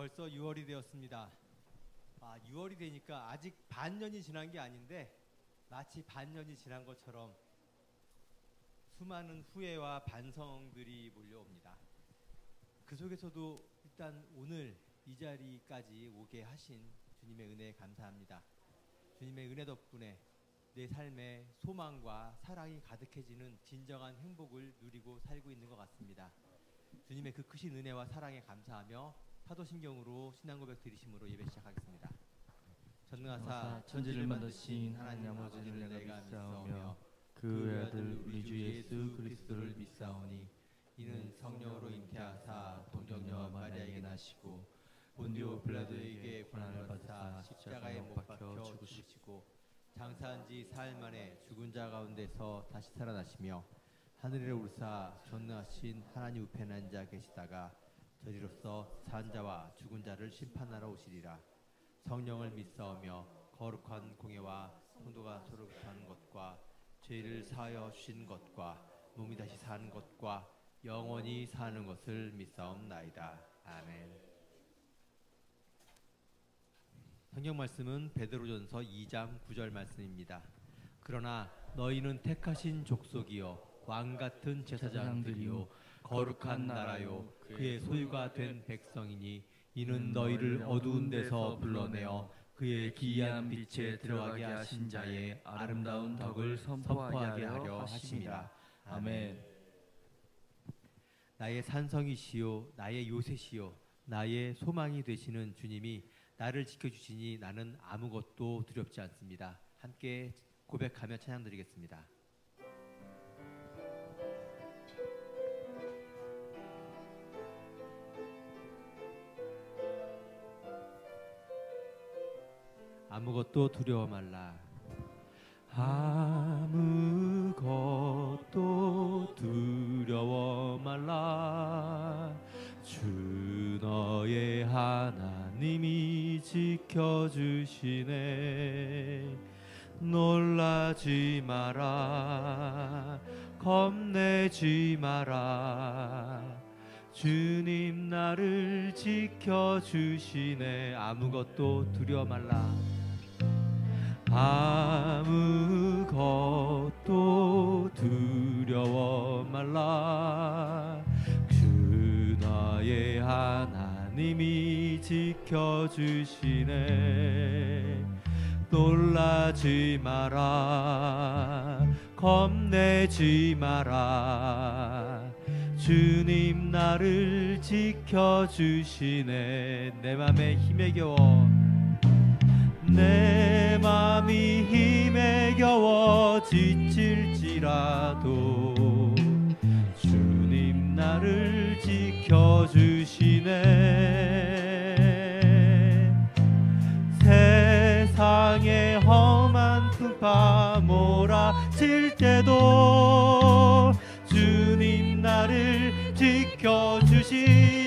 벌써 6월이 되었습니다. 6월이 되니까 아직 반년이 지난 게 아닌데 마치 반년이 지난 것처럼 수많은 후회와 반성들이 몰려옵니다. 그 속에서도 일단 오늘 이 자리까지 오게 하신 주님의 은혜에 감사합니다. 주님의 은혜 덕분에 내 삶에 소망과 사랑이 가득해지는 진정한 행복을 누리고 살고 있는 것 같습니다. 주님의 그 크신 은혜와 사랑에 감사하며 사도신경으로 신앙고백 드리심으로 예배 시작하겠습니다. 전능하사 천지를 만드신 하나님 아버지를 내가 믿사오며 그 외아들 우리 주 예수 그리스도를 믿사오니 이는 성령으로 잉태하사 동정녀 마리아에게 나시고 본디오 빌라도에게 고난을 받으사 십자가에 못 박혀 죽으시고 장사한 지 사흘 만에 죽은 자 가운데서 다시 살아나시며 하늘에 오르사 전능하신 하나님 우편에 앉아 계시다가 저리로서 산 자와 죽은 자를 심판하러 오시리라. 성령을 믿사오며 거룩한 공예와 성도가 서로 교통하는 것과 죄를 사하여 주신 것과 몸이 다시 사는 것과 영원히 사는 것을 믿사옵나이다. 아멘. 성경 말씀은 베드로전서 2장 9절 말씀입니다. 그러나 너희는 택하신 족속이요 왕같은 제사장들이요 거룩한 나라요 그의 소유가 된 백성이니 이는 너희를 어두운 데서 불러내어 그의 기이한 빛에 들어가게 하신 자의 아름다운 덕을 선포하게 하려 하심이라. 아멘. 나의 산성이시요 나의 요새시요 나의 소망이 되시는 주님이 나를 지켜주시니 나는 아무것도 두렵지 않습니다. 함께 고백하며 찬양 드리겠습니다. 아무것도 두려워 말라. 아무것도 두려워 말라. 주 너의 하나님이 지켜주시네. 놀라지 마라. 겁내지 마라. 주님 나를 지켜주시네. 아무것도 두려워 말라. 아무것도 두려워 말라. 주 너의 하나님이 지켜주시네. 놀라지 마라. 겁내지 마라. 주님 나를 지켜주시네. 내 맘에 힘에 겨워 내 맘이 힘에 겨워 지칠지라도 주님 나를 지켜주시네. 세상의 험한 풍파 몰아칠 때도 주님 나를 지켜주시네.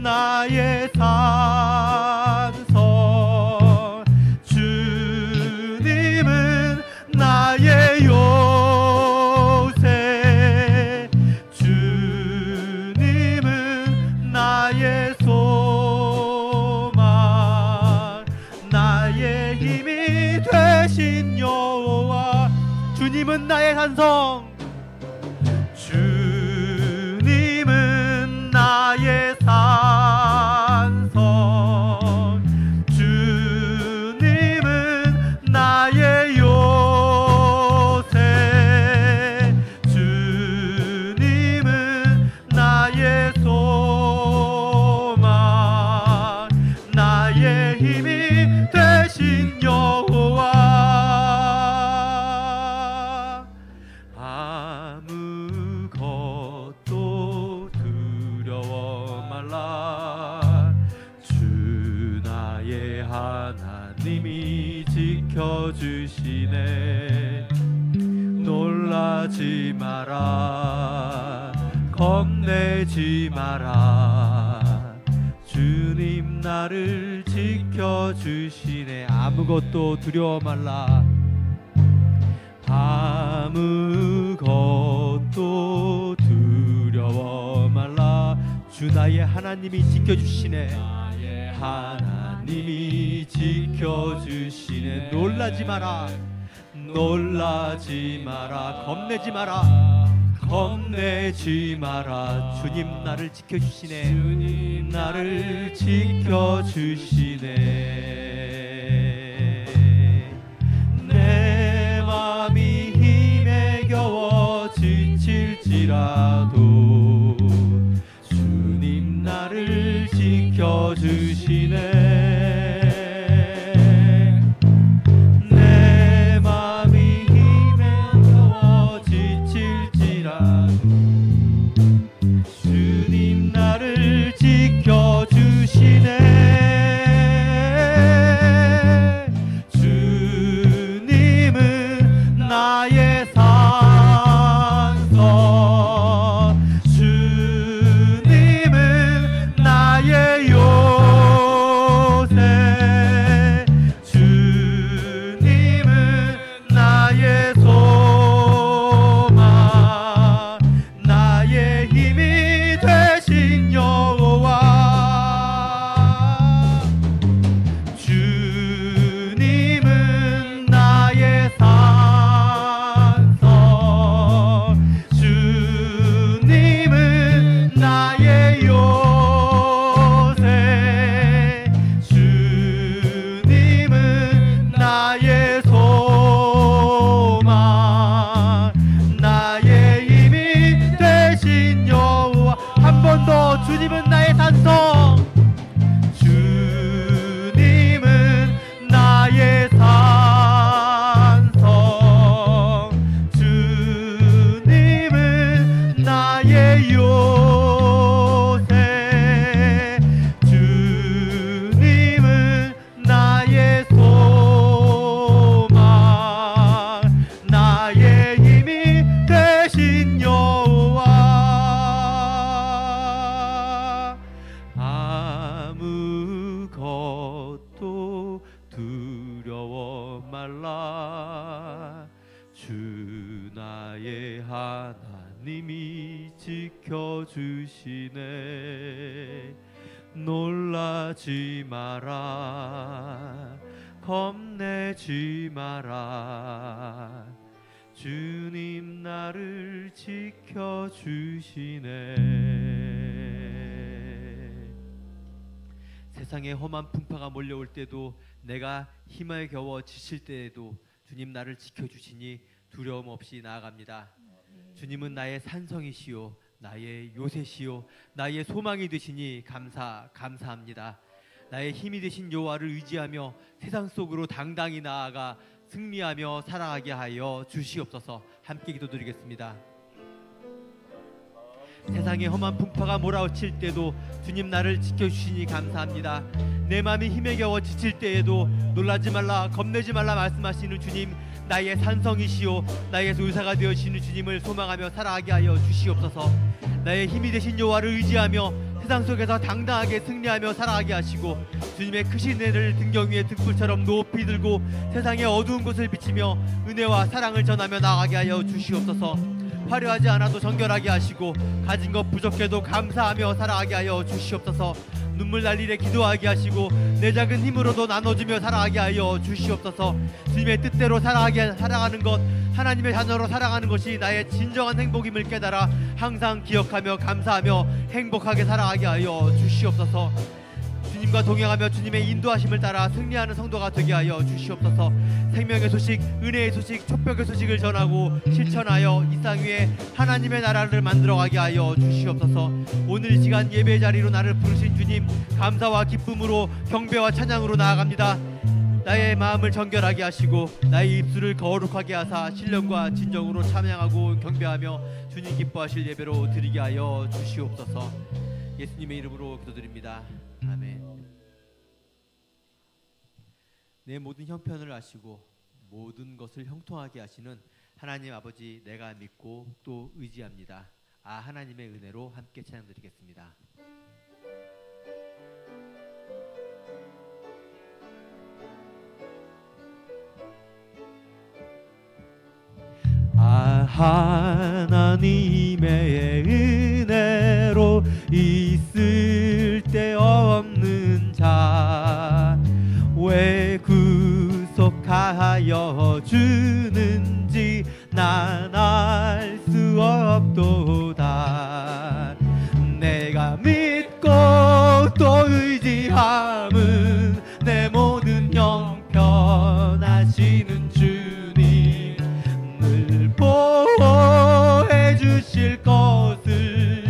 나의 산성 주님은 나의 요새 주님은 나의 소망 나의 힘이 되신 여호와 주님은 나의 산성 주님은 나의 산성 주님은 나의 요새 주님은 나의 소망 나의 힘이 되신 여호와. 아무것도 두려워 말라. 주 나의 하나님이 지켜주시네. 놀라지 마라. 겁내지 마라. 주님 나를 지켜주시네. 아무것도 두려워 말라. 아무것도 나의 하나님이 지켜주시네. 나의 하나님이 지켜주시네. 놀라지 마라, 놀라지 마라, 겁내지 마라, 겁내지 마라. 주님 나를 지켜주시네. 주님 나를 지켜주시네. 내 마음이 힘에 겨워 지칠지라도 주님 나를 지켜주시네. 주님은 나의 산성, 주님은 나의 산성, 주님은 나의 요새, 주님은 나의 소망, 나의 힘이 되신 여호와. 아무것도 두려워 말라. 주 나의 하나님이 지켜주시네. 놀라지 마라, 겁내지 마라. 주님 나를 지켜주시네. 세상에 험한 풍파가 몰려올 때도, 내가 힘에 겨워 지칠 때에도 주님 나를 지켜주시니 두려움 없이 나아갑니다. 주님은 나의 산성이시요 나의 요새시요 나의 소망이 되시니 감사합니다. 나의 힘이 되신 여호와를 의지하며 세상 속으로 당당히 나아가 승리하며 살아가게 하여 주시옵소서. 함께 기도드리겠습니다. 세상에 험한 풍파가 몰아칠 때도 주님 나를 지켜주시니 감사합니다. 내 마음이 힘에 겨워 지칠 때에도 놀라지 말라, 겁내지 말라 말씀하시는 주님, 나의 산성이시오 나의 의사가 되어주시는 주님을 소망하며 살아가게 하여 주시옵소서. 나의 힘이 되신 여호와를 의지하며 세상 속에서 당당하게 승리하며 살아가게 하시고, 주님의 크신 은혜를 등경 위에 등불처럼 높이 들고 세상의 어두운 곳을 비치며 은혜와 사랑을 전하며 나아가게 하여 주시옵소서. 화려하지 않아도 정결하게 하시고 가진 것 부족해도 감사하며 살아가게 하여 주시옵소서. 눈물 날 일에 기도하게 하시고 내 작은 힘으로도 나눠주며 살아가게 하여 주시옵소서. 주님의 뜻대로 살아가는 것, 하나님의 자녀로 살아가는 것이 나의 진정한 행복임을 깨달아 항상 기억하며 감사하며 행복하게 살아가게 하여 주시옵소서. 주님과 동행하며 주님의 인도하심을 따라 승리하는 성도가 되게 하여 주시옵소서. 생명의 소식, 은혜의 소식, 촉벽의 소식을 전하고 실천하여 이 땅 위에 하나님의 나라를 만들어가게 하여 주시옵소서. 오늘 이 시간 예배 자리로 나를 부르신 주님, 감사와 기쁨으로 경배와 찬양으로 나아갑니다. 나의 마음을 정결하게 하시고 나의 입술을 거룩하게 하사 신령과 진정으로 찬양하고 경배하며 주님 기뻐하실 예배로 드리게 하여 주시옵소서. 예수님의 이름으로 기도드립니다. 아멘. 내 모든 형편을 아시고 모든 것을 형통하게 하시는 하나님 아버지, 내가 믿고 또 의지합니다. 하나님의 은혜로 함께 찬양드리겠습니다. 하나님의 은혜로 있으 없도다. 내가 믿고 또 의지함은 내 모든 형편하시는 주님, 늘 보호해 주실 것을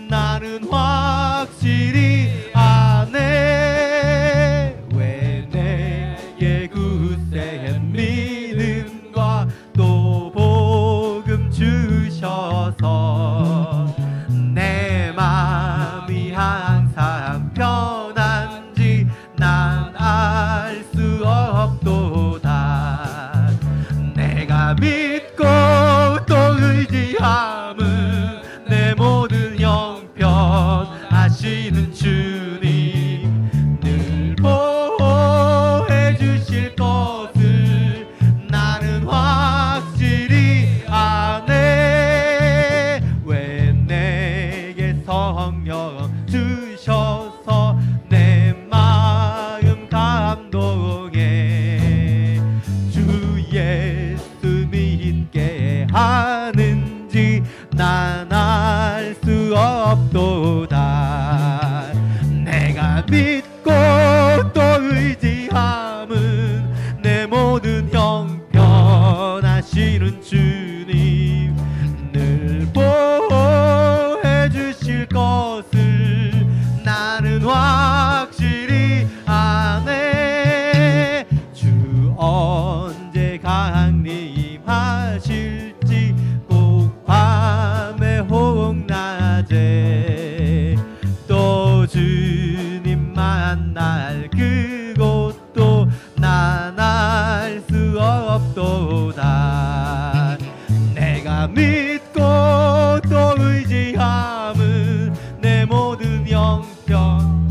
나는 확실히 아네. 왜 내게 굳센 믿음과 또 복음 주셔서 내 마음이 항상 편한지 난 알 수 없도다. 내가 믿고 또 의지함은 내 모든 형편하시는 주님, 늘 보호해 주실 것을 나는 확실히 아네. 왜 내게 성령 주셔서 내 마음 감동해 주 예수 믿게 하는지 난 알 수 없도다. 내가 믿고 또 의지함은 내 모든 형편하시는 주님, 늘 보호해 주실 것을 나는 확실히 아네. 주 언제 강림하실지 꼭 밤에 혹 낮에 또 주님 만날 그곳도 난 알 수 없도다. 내가 믿고 또 의지함은 내 모든 형편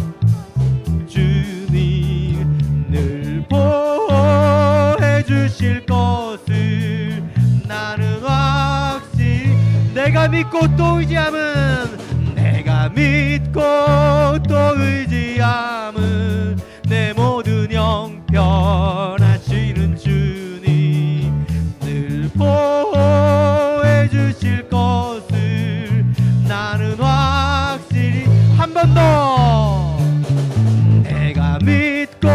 주님, 늘 보호해 주실 것을 나는 확실히. 내가 믿고 또 의지함은, 내가 믿고 또 의지함은 내 모든 형편하시는 주님, 늘 보호해 주실 것을 나는 확실히. 한 번 더. 내가 믿고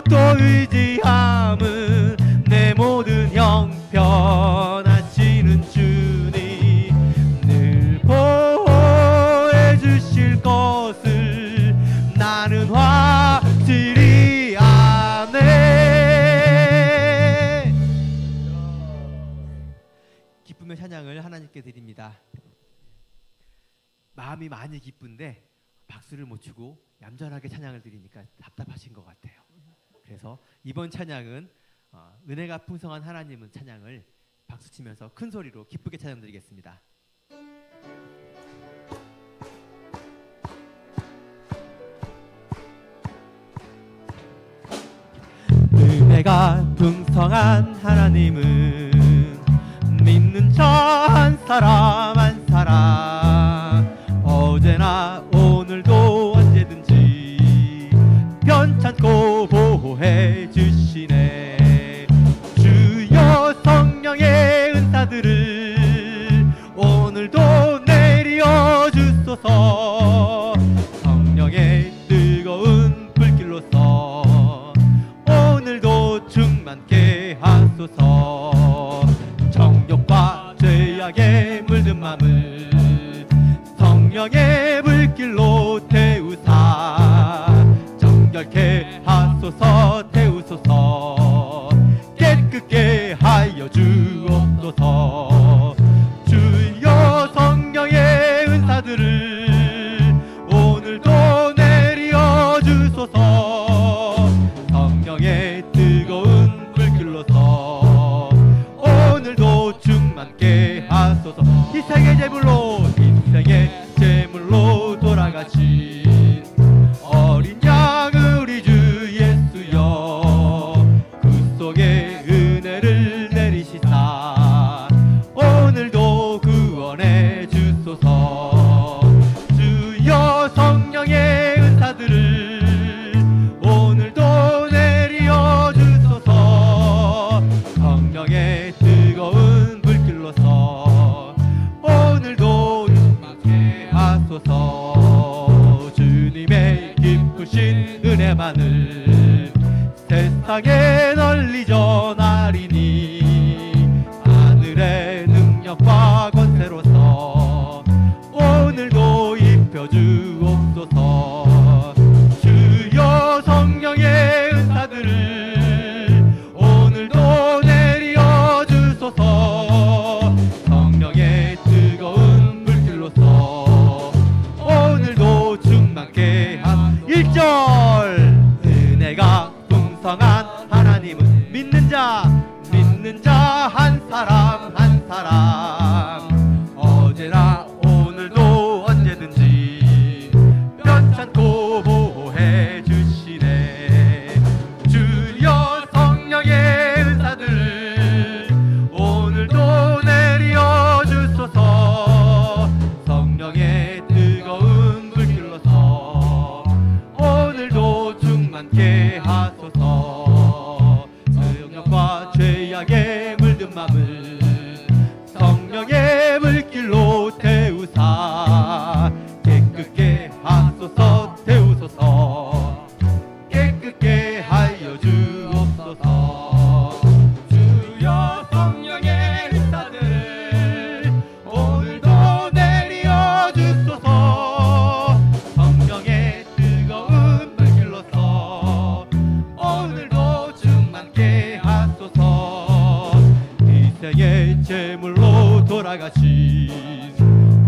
또 의지함은 내 모든 형편하시는 주님, 늘 보호해 주실 것을 나는 확실히 아네. 기쁨의 찬양을 하나님께 드립니다. 마음이 많이 기쁜데 박수를 못 치고 얌전하게 찬양을 드리니까 답답하신 것 같아요. 그래서 이번 찬양은 은혜가 풍성한 하나님은 찬양을 박수치면서 큰 소리로 기쁘게 찬양드리겠습니다. 은혜가 풍성한 하나님은 믿는 자 한 사람 한 사람 어제나 오늘도 언제든지 편찮고 보호해 주시네. 주여 성령의 은사들을 오늘도 내려 주소서. 성령의 뜨거운 불길로서 오늘도 충만케 하소서. 정욕과 죄악에 물든 맘을 성령의 불길로 태우사 정결케 하소서. 태우소서. 깨끗게 하여 주옵소서. 주여 성령의 은사들을 오늘도 내려 주소서. 성령의 뜨거운 불길로서 오늘도 충만케 하소서. 희생의 제물로 희생의 제물로 돌아가신 어린 양 우리 주 예수여,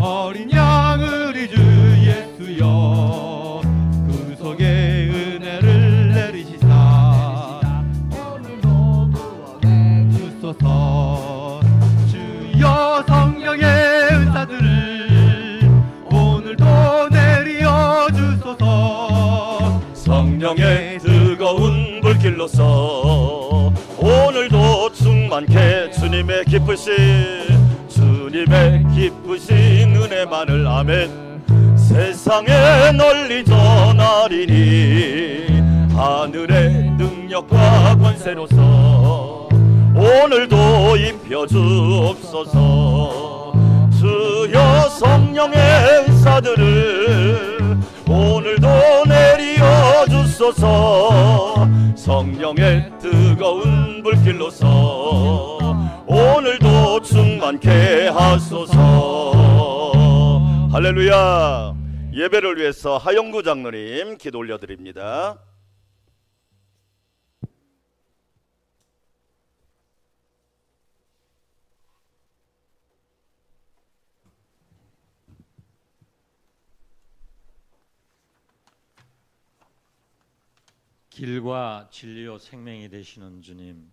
어린 양 우리 주 예수여 구속의 은혜를 내리시사 오늘도 구원해 주소서. 주여 성령의 은사들을 오늘도 내려 주소서. 성령의 뜨거운 불길로서 오늘도 충만케 주님의 기쁘신 은혜만을 아멘. 세상에 널리 전하리니 하늘의 능력과 권세로서 오늘도 입혀주옵소서. 주여 성령의 은사들을 오늘도 내려 주소서. 성령의 뜨거운 불길로서 오늘도 충만케 하소서. 할렐루야. 예배를 위해서 하영구 장로님 기도 올려드립니다. 길과 진리요 생명이 되시는 주님,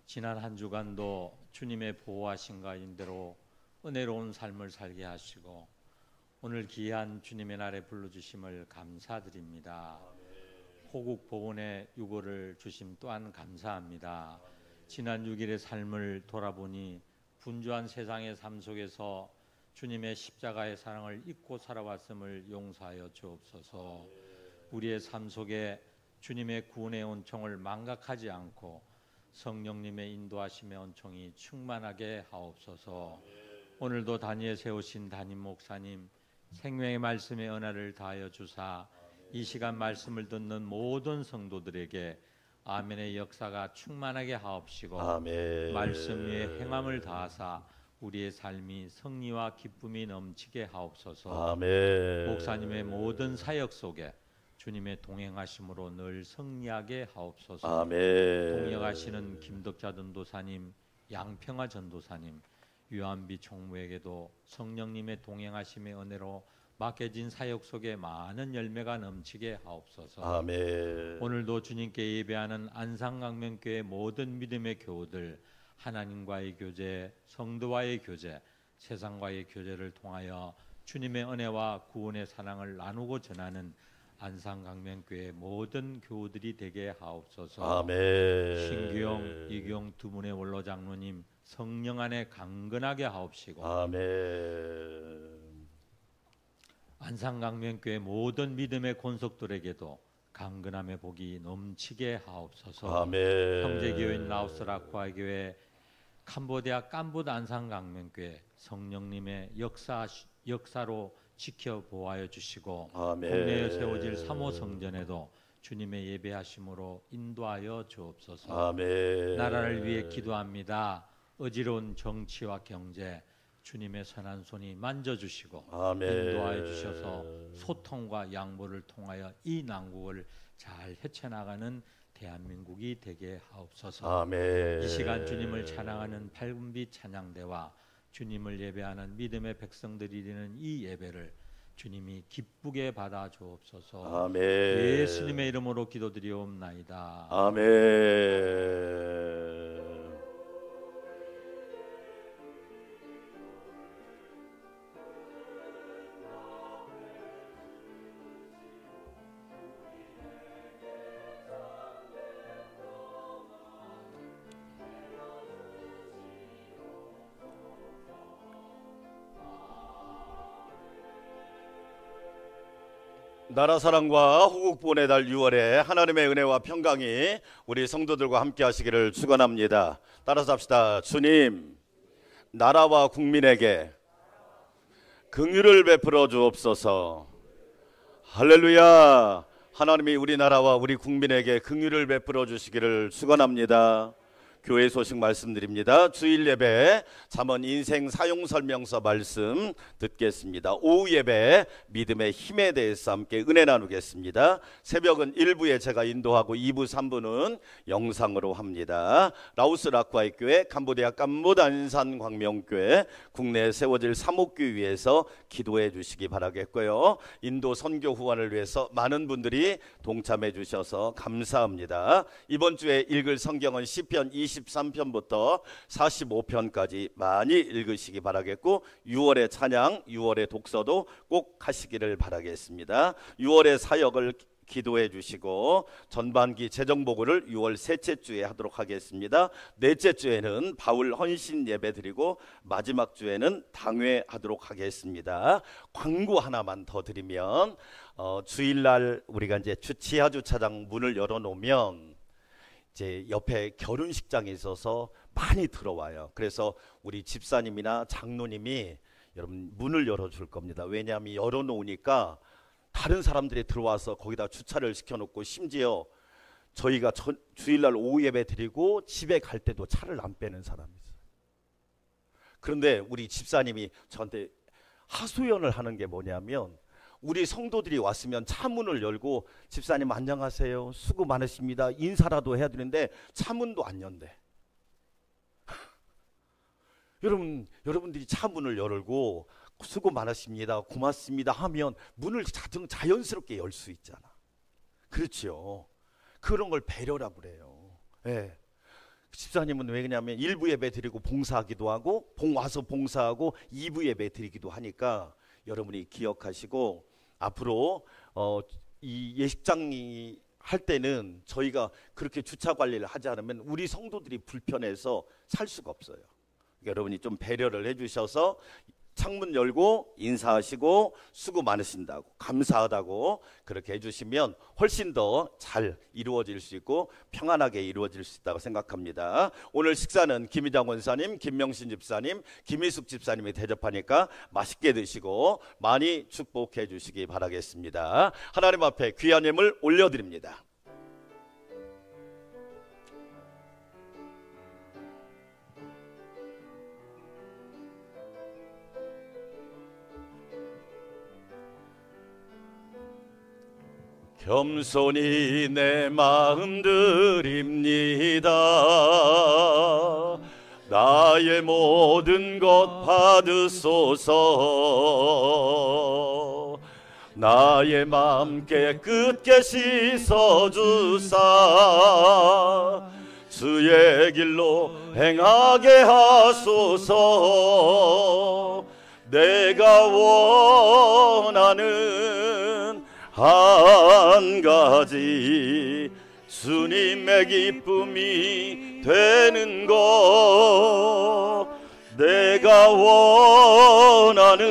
지난 한 주간도 주님의 보호하심과 인대로 은혜로운 삶을 살게 하시고 오늘 귀한 주님의 날에 불러주심을 감사드립니다. 호국 복원의 유고를 주심 또한 감사합니다. 지난 6일의 삶을 돌아보니 분주한 세상의 삶 속에서 주님의 십자가의 사랑을 잊고 살아왔음을 용서하여 주옵소서. 우리의 삶 속에 주님의 구원의 은총을 망각하지 않고 성령님의 인도하심의 은총이 충만하게 하옵소서. 오늘도 단위에 세우신 담임 목사님 생명의 말씀의 은혜를 다하여 주사 이 시간 말씀을 듣는 모든 성도들에게 아멘의 역사가 충만하게 하옵시고 아멘. 말씀 위에 행함을 다하사 우리의 삶이 승리와 기쁨이 넘치게 하옵소서. 아멘. 목사님의 모든 사역 속에 주님의 동행하심으로 늘 승리하게 하옵소서. 아멘. 동역하시는 김덕자 전도사님, 양평화 전도사님, 유한비 총무에게도 성령님의 동행하심의 은혜로 맡겨진 사역 속에 많은 열매가 넘치게 하옵소서. 아멘. 오늘도 주님께 예배하는 안산강명교회 모든 믿음의 교우들, 하나님과의 교제, 성도와의 교제, 세상과의 교제를 통하여 주님의 은혜와 구원의 사랑을 나누고 전하는 안산강명교회 모든 교우들이 되게 하옵소서. 아멘. 신규영, 이규영 두 분의 원로 장로님 성령 안에 강건하게 하옵시고 아멘. 안산강명교회 모든 믿음의 권속들에게도 강건함의 복이 넘치게 하옵소서. 아멘. 형제교회인 라오스라쿠아교회, 캄보디아 캄보드 안산강명교회 성령님의 역사로 지켜 보호하여 주시고 아멘. 국내에 세워질 3호 성전에도 주님의 예배하심으로 인도하여 주옵소서. 아멘. 나라를 위해 기도합니다. 어지러운 정치와 경제 주님의 선한 손이 만져주시고 아멘. 인도하여 주셔서 소통과 양보를 통하여 이 난국을 잘 헤쳐나가는 대한민국이 되게 하옵소서. 아멘. 이 시간 주님을 찬양하는 밝은빛 찬양대와 주님을 예배하는 믿음의 백성들이 드리는 이 예배를 주님이 기쁘게 받아 주옵소서. 아멘. 예수님의 이름으로 기도드리옵나이다. 아멘. 나라 사랑과 호국보훈의 달 6월에 하나님의 은혜와 평강이 우리 성도들과 함께 하시기를 축원합니다. 따라서 합시다. 주님, 나라와 국민에게 긍휼을 베풀어 주옵소서. 할렐루야. 하나님이 우리나라와 우리 국민에게 긍휼을 베풀어 주시기를 축원합니다. 교회 소식 말씀드립니다. 주일 예배 잠언 인생 사용 설명서 말씀 듣겠습니다. 오후 예배 믿음의 힘에 대해서 함께 은혜 나누겠습니다. 새벽은 1부에 제가 인도하고 2부 3부는 영상으로 합니다. 라오스 라쿠아이 교회, 캄보디아 깜보단산 광명교회 국내에 세워질 사목교회 위해서 기도해 주시기 바라겠고요. 인도 선교 후원을 위해서 많은 분들이 동참해 주셔서 감사합니다. 이번 주에 읽을 성경은 시편 23편부터 45편까지 많이 읽으시기 바라겠고 6월의 찬양, 6월의 독서도 꼭 하시기를 바라겠습니다. 6월의 사역을 기도해 주시고 전반기 재정보고를 6월 셋째 주에 하도록 하겠습니다. 넷째 주에는 바울 헌신 예배 드리고 마지막 주에는 당회 하도록 하겠습니다. 광고 하나만 더 드리면 주일날 우리가 이제 지하 주차장 문을 열어놓으면 이제 옆에 결혼식장이 있어서 많이 들어와요. 그래서 우리 집사님이나 장로님이 여러분 문을 열어줄 겁니다. 왜냐하면 열어놓으니까 다른 사람들이 들어와서 거기다 주차를 시켜놓고 심지어 저희가 주일날 오후 예배 드리고 집에 갈 때도 차를 안 빼는 사람이 있어요. 그런데 우리 집사님이 저한테 하소연을 하는 게 뭐냐면 우리 성도들이 왔으면 차문을 열고 집사님 안녕하세요, 수고 많으십니다, 인사라도 해야 되는데 차문도 안 연대. 여러분들이 차문을 열고 수고 많으십니다, 고맙습니다 하면 문을 자연스럽게 열 수 있잖아. 그렇죠. 그런 걸 배려라 그래요. 예. 집사님은 왜 그러냐면 1부 예배 드리고 봉사하기도 하고 와서 봉사하고 2부 예배 드리기도 하니까 여러분이 기억하시고 앞으로 이 예식장이 할 때는 저희가 그렇게 주차 관리를 하지 않으면 우리 성도들이 불편해서 살 수가 없어요. 그러니까 여러분이 좀 배려를 해주셔서 창문 열고 인사하시고 수고 많으신다고 감사하다고 그렇게 해주시면 훨씬 더 잘 이루어질 수 있고 평안하게 이루어질 수 있다고 생각합니다. 오늘 식사는 김희장 원사님, 김명신 집사님, 김희숙 집사님이 대접하니까 맛있게 드시고 많이 축복해 주시기 바라겠습니다. 하나님 앞에 귀한 예물 올려드립니다. 겸손히 내 마음 드립니다. 나의 모든 것 받으소서. 나의 마음 깨끗게 씻어주사 주의 길로 행하게 하소서. 내가 원하는 한 가지 주님의 기쁨이 되는 것. 내가 원하는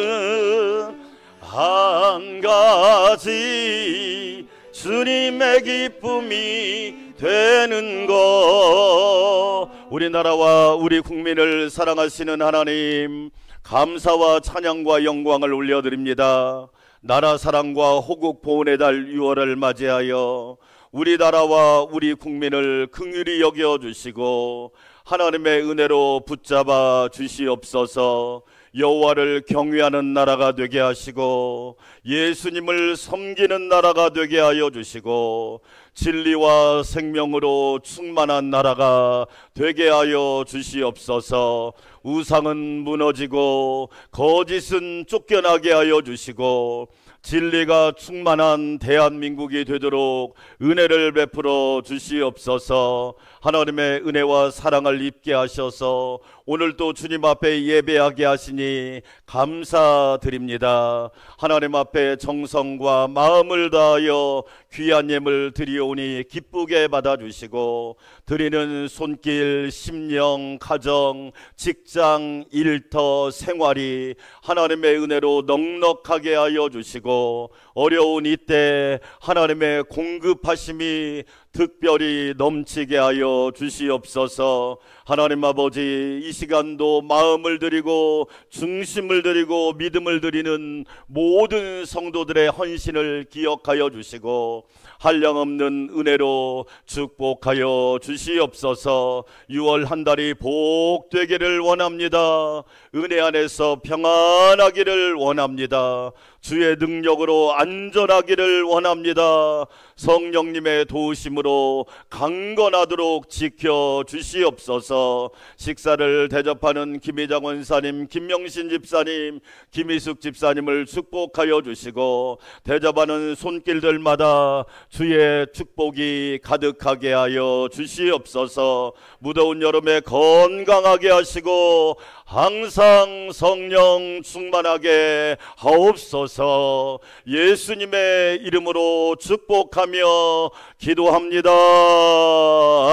한 가지 주님의 기쁨이 되는 것. 우리나라와 우리 국민을 사랑하시는 하나님, 감사와 찬양과 영광을 올려드립니다. 나라 사랑과 호국 보훈의 달 6월을 맞이하여 우리나라와 우리 국민을 긍휼히 여겨주시고 하나님의 은혜로 붙잡아 주시옵소서. 여호와를 경외하는 나라가 되게 하시고 예수님을 섬기는 나라가 되게 하여 주시고 진리와 생명으로 충만한 나라가 되게 하여 주시옵소서. 우상은 무너지고 거짓은 쫓겨나게 하여 주시고 진리가 충만한 대한민국이 되도록 은혜를 베풀어 주시옵소서. 하나님의 은혜와 사랑을 입게 하셔서 오늘도 주님 앞에 예배하게 하시니 감사드립니다. 하나님 앞에 정성과 마음을 다하여 귀한 예물 드리오니 기쁘게 받아주시고 드리는 손길, 심령, 가정, 직장, 일터, 생활이 하나님의 은혜로 넉넉하게 하여 주시고 어려운 이때 하나님의 공급하심이 특별히 넘치게 하여 주시옵소서. 하나님 아버지, 이 시간도 마음을 드리고 중심을 드리고 믿음을 드리는 모든 성도들의 헌신을 기억하여 주시고 한량없는 은혜로 축복하여 주시옵소서. 6월 한 달이 복되기를 원합니다. 은혜 안에서 평안하기를 원합니다. 주의 능력으로 안전하기를 원합니다. 성령님의 도우심으로 강건하도록 지켜주시옵소서. 식사를 대접하는 김희장 원사님, 김명신 집사님, 김희숙 집사님을 축복하여 주시고 대접하는 손길들마다 주의 축복이 가득하게 하여 주시옵소서. 무더운 여름에 건강하게 하시고 항상 성령 충만하게 하옵소서. 예수님의 이름으로 축복하며 기도합니다.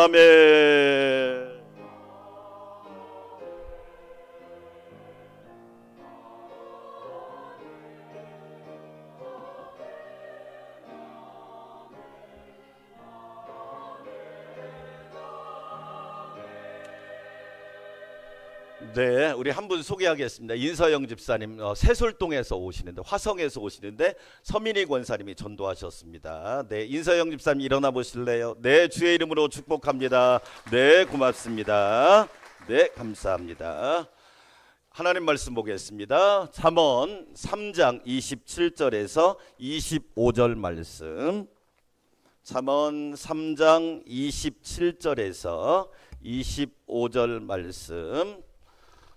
아멘. 네, 우리 한 분 소개하겠습니다. 인서영 집사님, 새솔동에서 오시는데, 화성에서 오시는데 서민희 권사님이 전도하셨습니다. 네, 인서영 집사님 일어나 보실래요? 네, 주의 이름으로 축복합니다. 네, 고맙습니다. 네, 감사합니다. 하나님 말씀 보겠습니다. 잠언 3장 27절에서 25절 말씀. 잠언 3장 27절에서 25절 말씀.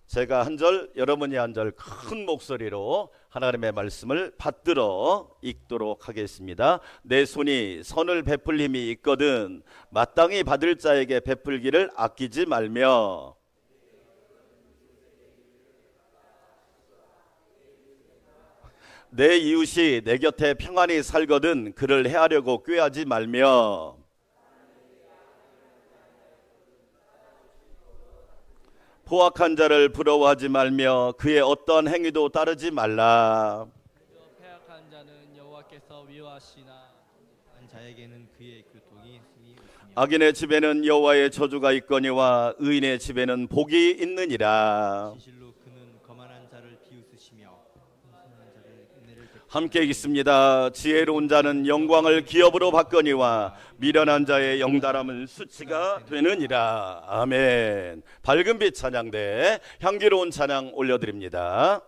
제가 한 절, 여러분이 한 절 큰 목소리로 하나님의 말씀을 받들어 읽도록 하겠습니다. 내 손이 선을 베풀 힘이 있거든 마땅히 받을 자에게 베풀기를 아끼지 말며 내 이웃이 내 곁에 평안히 살거든 그를 해하려고 꾀하지 말며 포악한 자를 부러워하지 말며 그의 어떤 행위도 따르지 말라. 패악한 자는 여호와께서 미워하시나 한 자에게는 그의 교통이 힘이 있으며 악인의 집에는 여호와의 저주가 있거니와 의인의 집에는 복이 있느니라. 진실로 그는 거만한 자를 비웃으시며 온순한 자를 은혜를 베푸시며 함께 있습니다. 지혜로운 자는 영광을 기업으로 받거니와 미련한 자의 영달함은 수치가 되느니라. 아멘. 밝은 빛 찬양대 향기로운 찬양 올려드립니다.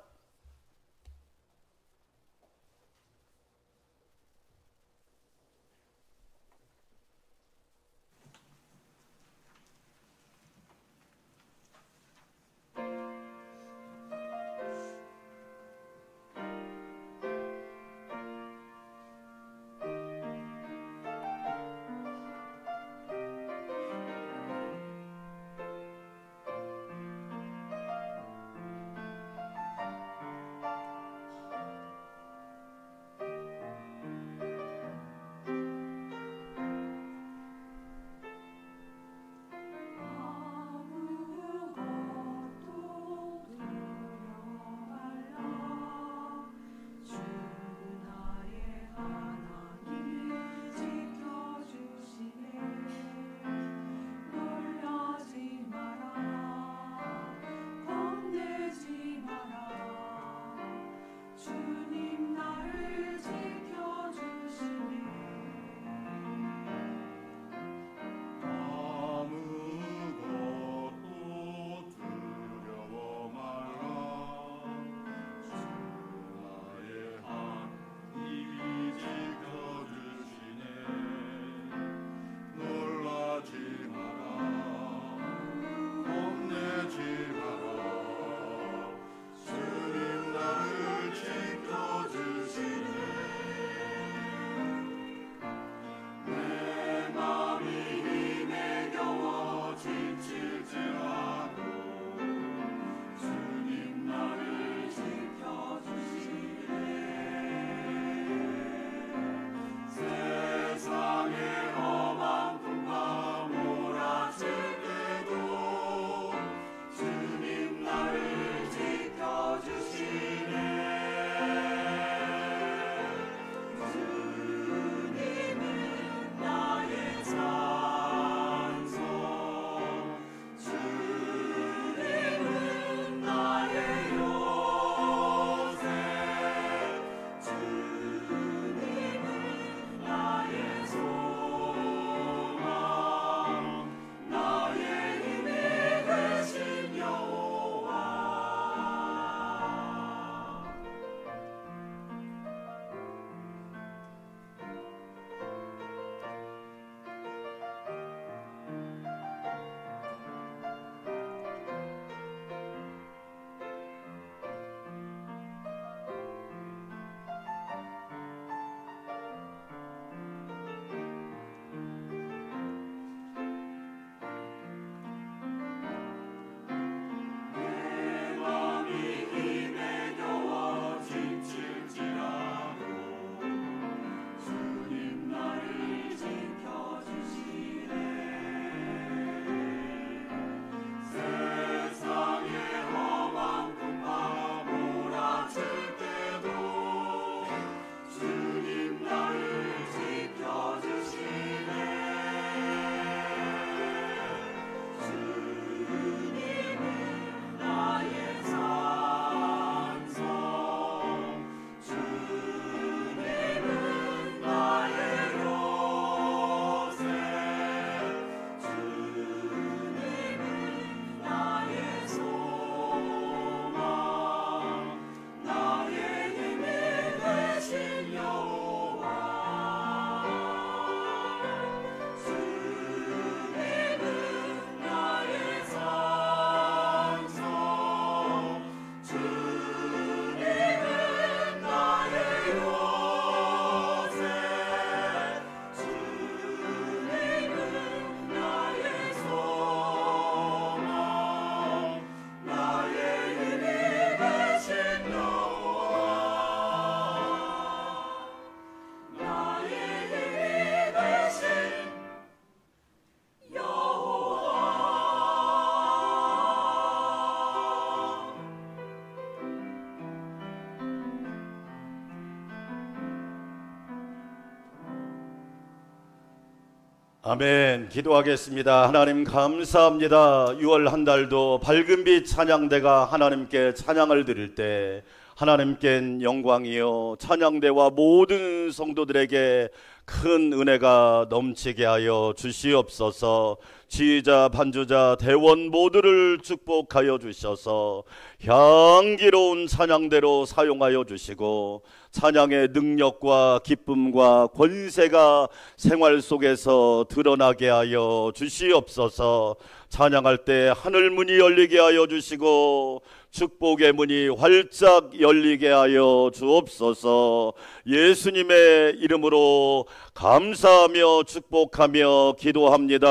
아멘. 기도하겠습니다. 하나님 감사합니다. 6월 한 달도 밝은 빛 찬양대가 하나님께 찬양을 드릴 때 하나님께는 영광이요 찬양대와 모든 성도들에게 큰 은혜가 넘치게 하여 주시옵소서. 지휘자, 반주자, 대원 모두를 축복하여 주셔서 향기로운 찬양대로 사용하여 주시고 찬양의 능력과 기쁨과 권세가 생활 속에서 드러나게 하여 주시옵소서. 찬양할 때 하늘 문이 열리게 하여 주시고 축복의 문이 활짝 열리게 하여 주옵소서. 예수님의 이름으로 감사하며 축복하며 기도합니다.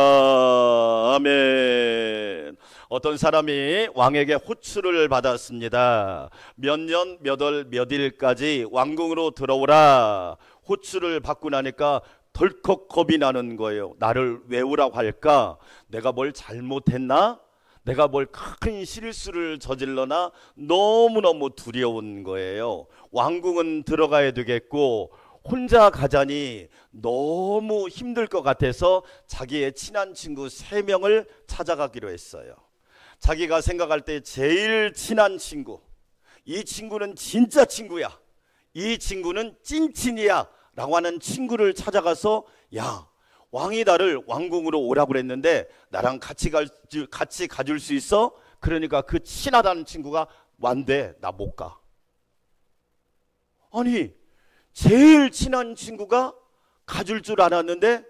아멘. 어떤 사람이 왕에게 호출을 받았습니다. 몇 년, 몇 월, 몇 일까지 왕궁으로 들어오라. 호출을 받고 나니까 덜컥 겁이 나는 거예요. 나를 왜 오라고 할까? 내가 뭘 잘못했나? 내가 뭘 큰 실수를 저질러나? 너무너무 두려운 거예요. 왕궁은 들어가야 되겠고 혼자 가자니 너무 힘들 것 같아서 자기의 친한 친구 3명을 찾아가기로 했어요. 자기가 생각할 때 제일 친한 친구, 이 친구는 진짜 친구야, 이 친구는 찐친이야 라고 하는 친구를 찾아가서 야, 왕이 나를 왕궁으로 오라고 그랬는데 나랑 같이 가줄 수 있어? 그러니까 그 친하다는 친구가 완대, 나 못 가. 아니 제일 친한 친구가 가줄 줄 알았는데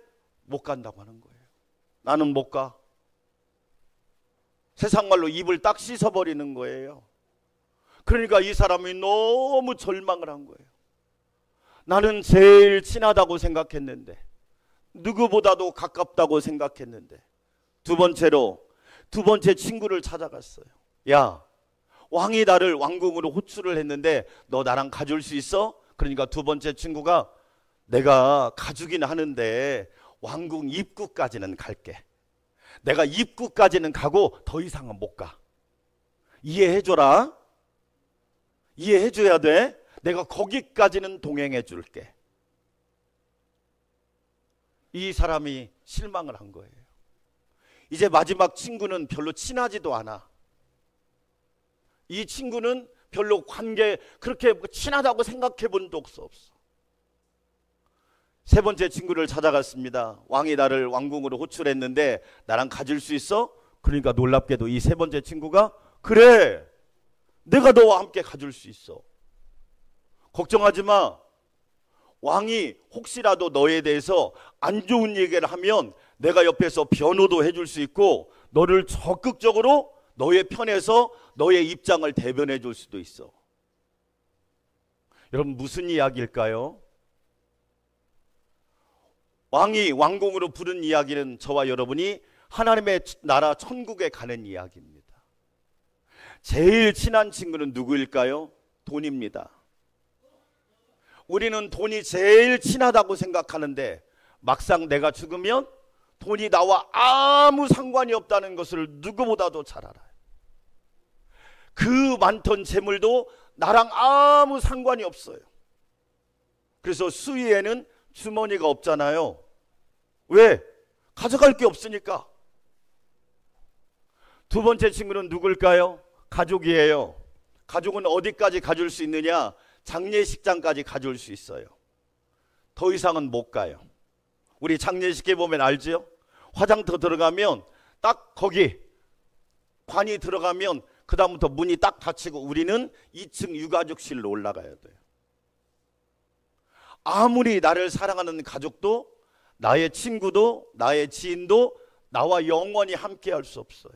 못 간다고 하는 거예요. 나는 못 가. 세상 말로 입을 딱 씻어버리는 거예요. 그러니까 이 사람이 너무 절망을 한 거예요. 나는 제일 친하다고 생각했는데, 누구보다도 가깝다고 생각했는데. 두 번째 친구를 찾아갔어요. 야, 왕이 나를 왕궁으로 호출을 했는데 너 나랑 가줄 수 있어? 그러니까 두 번째 친구가 내가 가주긴 하는데 왕궁 입구까지는 갈게. 내가 입구까지는 가고 더 이상은 못 가. 이해해줘라. 이해해줘야 돼. 내가 거기까지는 동행해 줄게. 이 사람이 실망을 한 거예요. 이제 마지막 친구는 별로 친하지도 않아. 이 친구는 별로 관계 그렇게 친하다고 생각해 본 적도 없어. 세 번째 친구를 찾아갔습니다. 왕이 나를 왕궁으로 호출했는데 나랑 가질 수 있어? 그러니까 놀랍게도 이 세 번째 친구가 그래, 내가 너와 함께 가줄 수 있어. 걱정하지 마. 왕이 혹시라도 너에 대해서 안 좋은 얘기를 하면 내가 옆에서 변호도 해줄 수 있고 너를 적극적으로 너의 편에서 너의 입장을 대변해 줄 수도 있어. 여러분 무슨 이야기일까요? 왕이 왕궁으로 부른 이야기는 저와 여러분이 하나님의 나라 천국에 가는 이야기입니다. 제일 친한 친구는 누구일까요? 돈입니다. 우리는 돈이 제일 친하다고 생각하는데 막상 내가 죽으면 돈이 나와 아무 상관이 없다는 것을 누구보다도 잘 알아요. 그 많던 재물도 나랑 아무 상관이 없어요. 그래서 수위에는 주머니가 없잖아요. 왜? 가져갈 게 없으니까. 두 번째 친구는 누굴까요? 가족이에요. 가족은 어디까지 가줄 수 있느냐? 장례식장까지 가줄 수 있어요. 더 이상은 못 가요. 우리 장례식에 보면 알죠? 화장터 들어가면 딱 거기 관이 들어가면 그 다음부터 문이 딱 닫히고 우리는 2층 유가족실로 올라가야 돼요. 아무리 나를 사랑하는 가족도 나의 친구도 나의 지인도 나와 영원히 함께 할 수 없어요.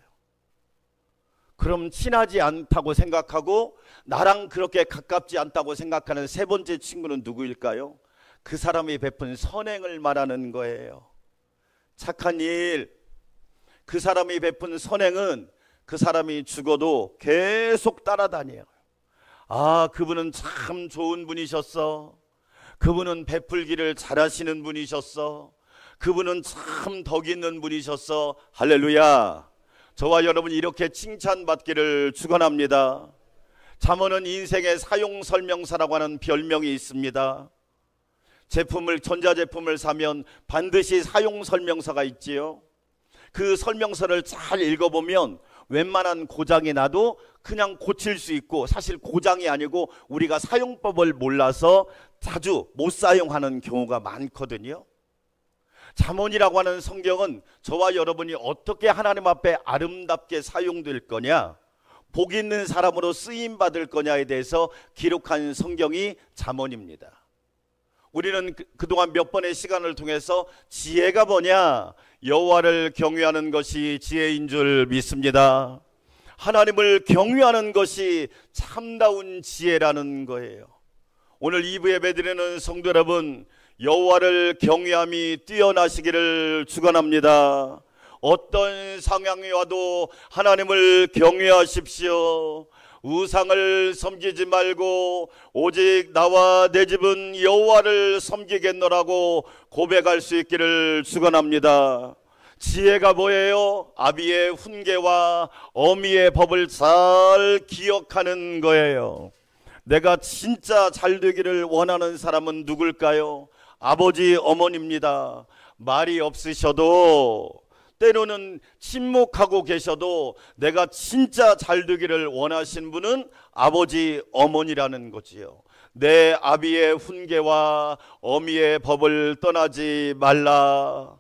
그럼 친하지 않다고 생각하고 나랑 그렇게 가깝지 않다고 생각하는 세 번째 친구는 누구일까요? 그 사람이 베푼 선행을 말하는 거예요. 착한 일, 그 사람이 베푼 선행은 그 사람이 죽어도 계속 따라다녀요. 아, 그분은 참 좋은 분이셨어. 그분은 베풀기를 잘하시는 분이셨어. 그분은 참 덕 있는 분이셨어. 할렐루야. 저와 여러분 이렇게 칭찬받기를 축원합니다. 잠언은 인생의 사용설명서라고 하는 별명이 있습니다. 전자제품을 사면 반드시 사용 설명서가 있지요. 그 설명서를 잘 읽어보면 웬만한 고장이 나도 그냥 고칠 수 있고, 사실 고장이 아니고 우리가 사용법을 몰라서 자주 못 사용하는 경우가 많거든요. 잠언이라고 하는 성경은 저와 여러분이 어떻게 하나님 앞에 아름답게 사용될 거냐, 복 있는 사람으로 쓰임받을 거냐에 대해서 기록한 성경이 잠언입니다. 우리는 그동안 몇 번의 시간을 통해서 지혜가 뭐냐, 여호와를 경외하는 것이 지혜인 줄 믿습니다. 하나님을 경외하는 것이 참다운 지혜라는 거예요. 오늘 2부 예배드리는 성도 여러분, 여호와를 경외함이 뛰어나시기를 축원합니다. 어떤 상황이 와도 하나님을 경외하십시오. 우상을 섬기지 말고 오직 나와 내 집은 여호와를 섬기겠노라고 고백할 수 있기를 축원합니다. 지혜가 뭐예요? 아비의 훈계와 어미의 법을 잘 기억하는 거예요. 내가 진짜 잘 되기를 원하는 사람은 누굴까요? 아버지, 어머니입니다. 말이 없으셔도, 때로는 침묵하고 계셔도 내가 진짜 잘 되기를 원하신 분은 아버지, 어머니라는 거지요. 내 아비의 훈계와 어미의 법을 떠나지 말라.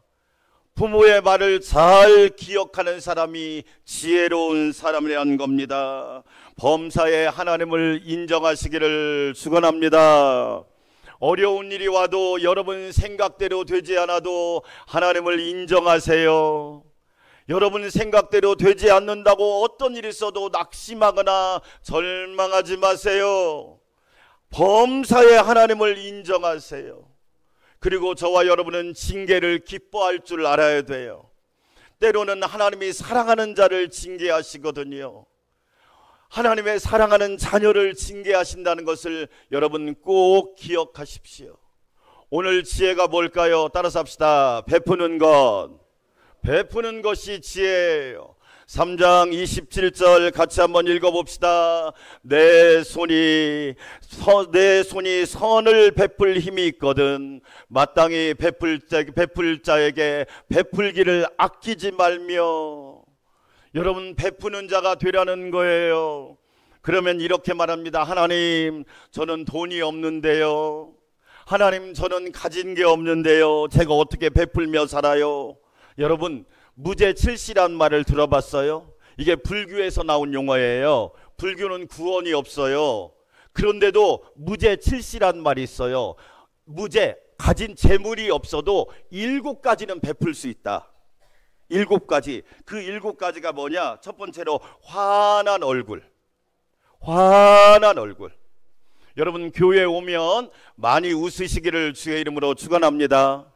부모의 말을 잘 기억하는 사람이 지혜로운 사람이라는 겁니다. 범사에 하나님을 인정하시기를 축원합니다. 어려운 일이 와도 여러분 생각대로 되지 않아도 하나님을 인정하세요. 여러분 생각대로 되지 않는다고 어떤 일이 있어도 낙심하거나 절망하지 마세요. 범사에 하나님을 인정하세요. 그리고 저와 여러분은 징계를 기뻐할 줄 알아야 돼요. 때로는 하나님이 사랑하는 자를 징계하시거든요. 하나님의 사랑하는 자녀를 징계하신다는 것을 여러분 꼭 기억하십시오. 오늘 지혜가 뭘까요? 따라서 합시다. 베푸는 것. 베푸는 것이 지혜예요. 3장 27절 같이 한번 읽어봅시다. 내 손이 선을 베풀 힘이 있거든 마땅히 베풀 자에게 베풀기를 아끼지 말며. 여러분, 베푸는 자가 되라는 거예요. 그러면 이렇게 말합니다. 하나님, 저는 돈이 없는데요. 하나님, 저는 가진 게 없는데요. 제가 어떻게 베풀며 살아요? 여러분, 무죄칠시란 말을 들어봤어요? 이게 불교에서 나온 용어예요. 불교는 구원이 없어요. 그런데도 무죄칠시란 말이 있어요. 무죄, 가진 재물이 없어도 7가지는 베풀 수 있다. 7가지. 그 7가지가 뭐냐? 첫 번째로 환한 얼굴. 환한 얼굴. 여러분, 교회에 오면 많이 웃으시기를 주의 이름으로 축원합니다.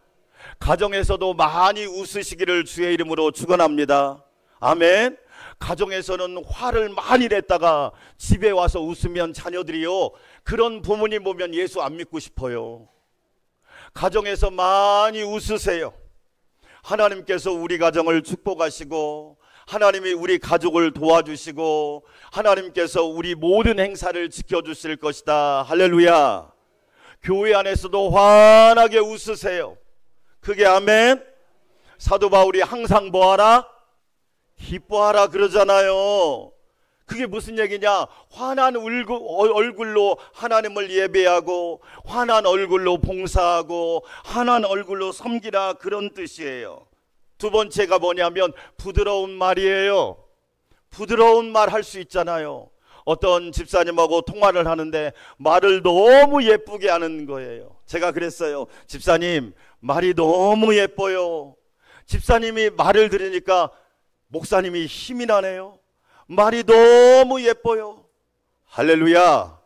가정에서도 많이 웃으시기를 주의 이름으로 축원합니다. 아멘. 가정에서는 화를 많이 냈다가 집에 와서 웃으면 자녀들이요, 그런 부모님 보면 예수 안 믿고 싶어요. 가정에서 많이 웃으세요. 하나님께서 우리 가정을 축복하시고 하나님이 우리 가족을 도와주시고 하나님께서 우리 모든 행사를 지켜주실 것이다. 할렐루야. 교회 안에서도 환하게 웃으세요. 그게 아멘. 사도 바울이 항상 뭐하라? 기뻐하라 그러잖아요. 그게 무슨 얘기냐? 환한 얼굴로 하나님을 예배하고 환한 얼굴로 봉사하고 환한 얼굴로 섬기라, 그런 뜻이에요. 두 번째가 뭐냐면 부드러운 말이에요. 부드러운 말 할 수 있잖아요. 어떤 집사님하고 통화를 하는데 말을 너무 예쁘게 하는 거예요. 제가 그랬어요. 집사님, 말이 너무 예뻐요. 집사님이 말을 들으니까 목사님이 힘이 나네요. 말이 너무 예뻐요. 할렐루야.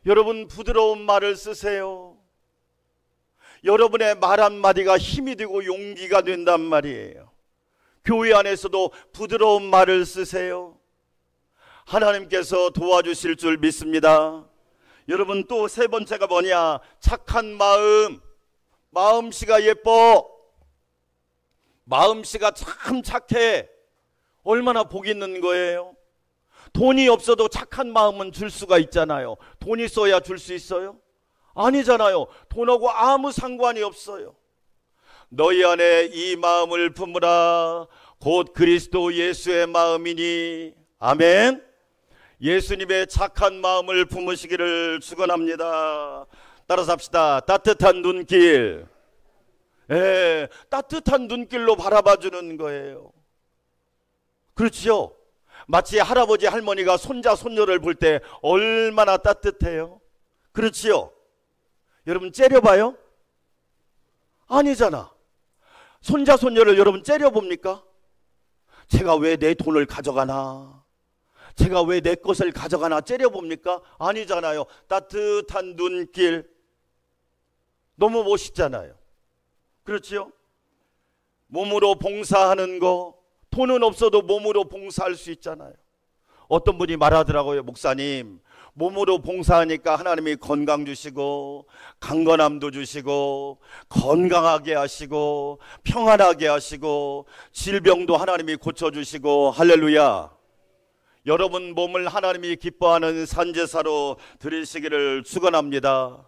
여러분, 부드러운 말을 쓰세요. 여러분의 말 한마디가 힘이 되고 용기가 된단 말이에요. 교회 안에서도 부드러운 말을 쓰세요. 하나님께서 도와주실 줄 믿습니다. 여러분, 또 세 번째가 뭐냐? 착한 마음. 마음씨가 예뻐. 마음씨가 참 착해. 얼마나 복 있는 거예요. 돈이 없어도 착한 마음은 줄 수가 있잖아요. 돈 있어야 줄 수 있어요? 아니잖아요. 돈하고 아무 상관이 없어요. 너희 안에 이 마음을 품으라. 곧 그리스도 예수의 마음이니. 아멘. 예수님의 착한 마음을 품으시기를 축원합니다. 따라서 합시다. 따뜻한 눈길. 따뜻한 눈길로 바라봐주는 거예요. 그렇지요? 마치 할아버지 할머니가 손자 손녀를 볼 때 얼마나 따뜻해요. 그렇지요? 여러분 째려봐요? 아니잖아. 손자 손녀를 여러분 째려봅니까? 제가 왜 내 돈을 가져가나? 제가 왜 내 것을 가져가나 째려봅니까? 아니잖아요. 따뜻한 눈길. 너무 멋있잖아요. 그렇지요? 몸으로 봉사하는 거, 돈은 없어도 몸으로 봉사할 수 있잖아요. 어떤 분이 말하더라고요. 목사님, 몸으로 봉사하니까 하나님이 건강 주시고 강건함도 주시고 건강하게 하시고 평안하게 하시고 질병도 하나님이 고쳐주시고. 할렐루야. 여러분 몸을 하나님이 기뻐하는 산제사로 드리시기를 축원합니다.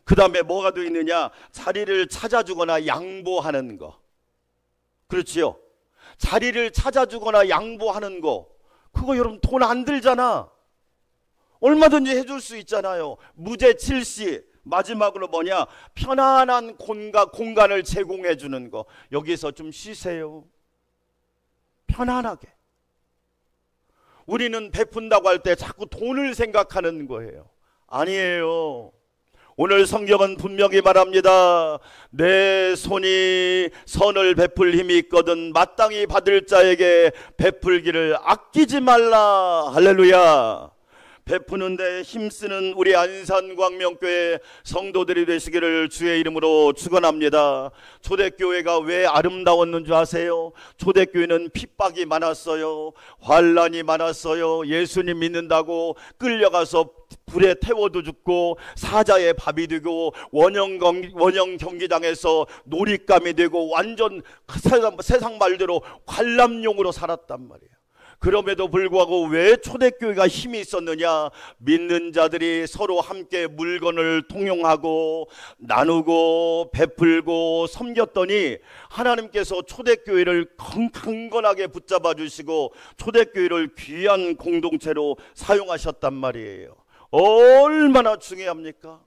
그 다음에 뭐가 더 있느냐? 자리를 찾아주거나 양보하는 거. 그렇지요? 자리를 찾아주거나 양보하는 거, 그거 여러분 돈 안 들잖아. 얼마든지 해줄 수 있잖아요. 무죄 칠시. 마지막으로 뭐냐? 편안한 공간을 제공해 주는 거. 여기서 좀 쉬세요. 편안하게. 우리는 베푼다고 할 때 자꾸 돈을 생각하는 거예요. 아니에요. 오늘 성경은 분명히 말합니다. 내 손이 선을 베풀 힘이 있거든 마땅히 받을 자에게 베풀기를 아끼지 말라. 할렐루야. 베푸는데 힘쓰는 우리 안산광명교회 성도들이 되시기를 주의 이름으로 축원합니다. 초대교회가 왜 아름다웠는 줄 아세요? 초대교회는 핍박이 많았어요. 환난이 많았어요. 예수님 믿는다고 끌려가서 불에 태워도 죽고 사자의 밥이 되고 원형 경기장에서 놀잇감이 되고 완전 세상 말대로 관람용으로 살았단 말이에요. 그럼에도 불구하고 왜 초대교회가 힘이 있었느냐? 믿는 자들이 서로 함께 물건을 통용하고 나누고 베풀고 섬겼더니 하나님께서 초대교회를 강건하게 붙잡아 주시고 초대교회를 귀한 공동체로 사용하셨단 말이에요. 얼마나 중요합니까?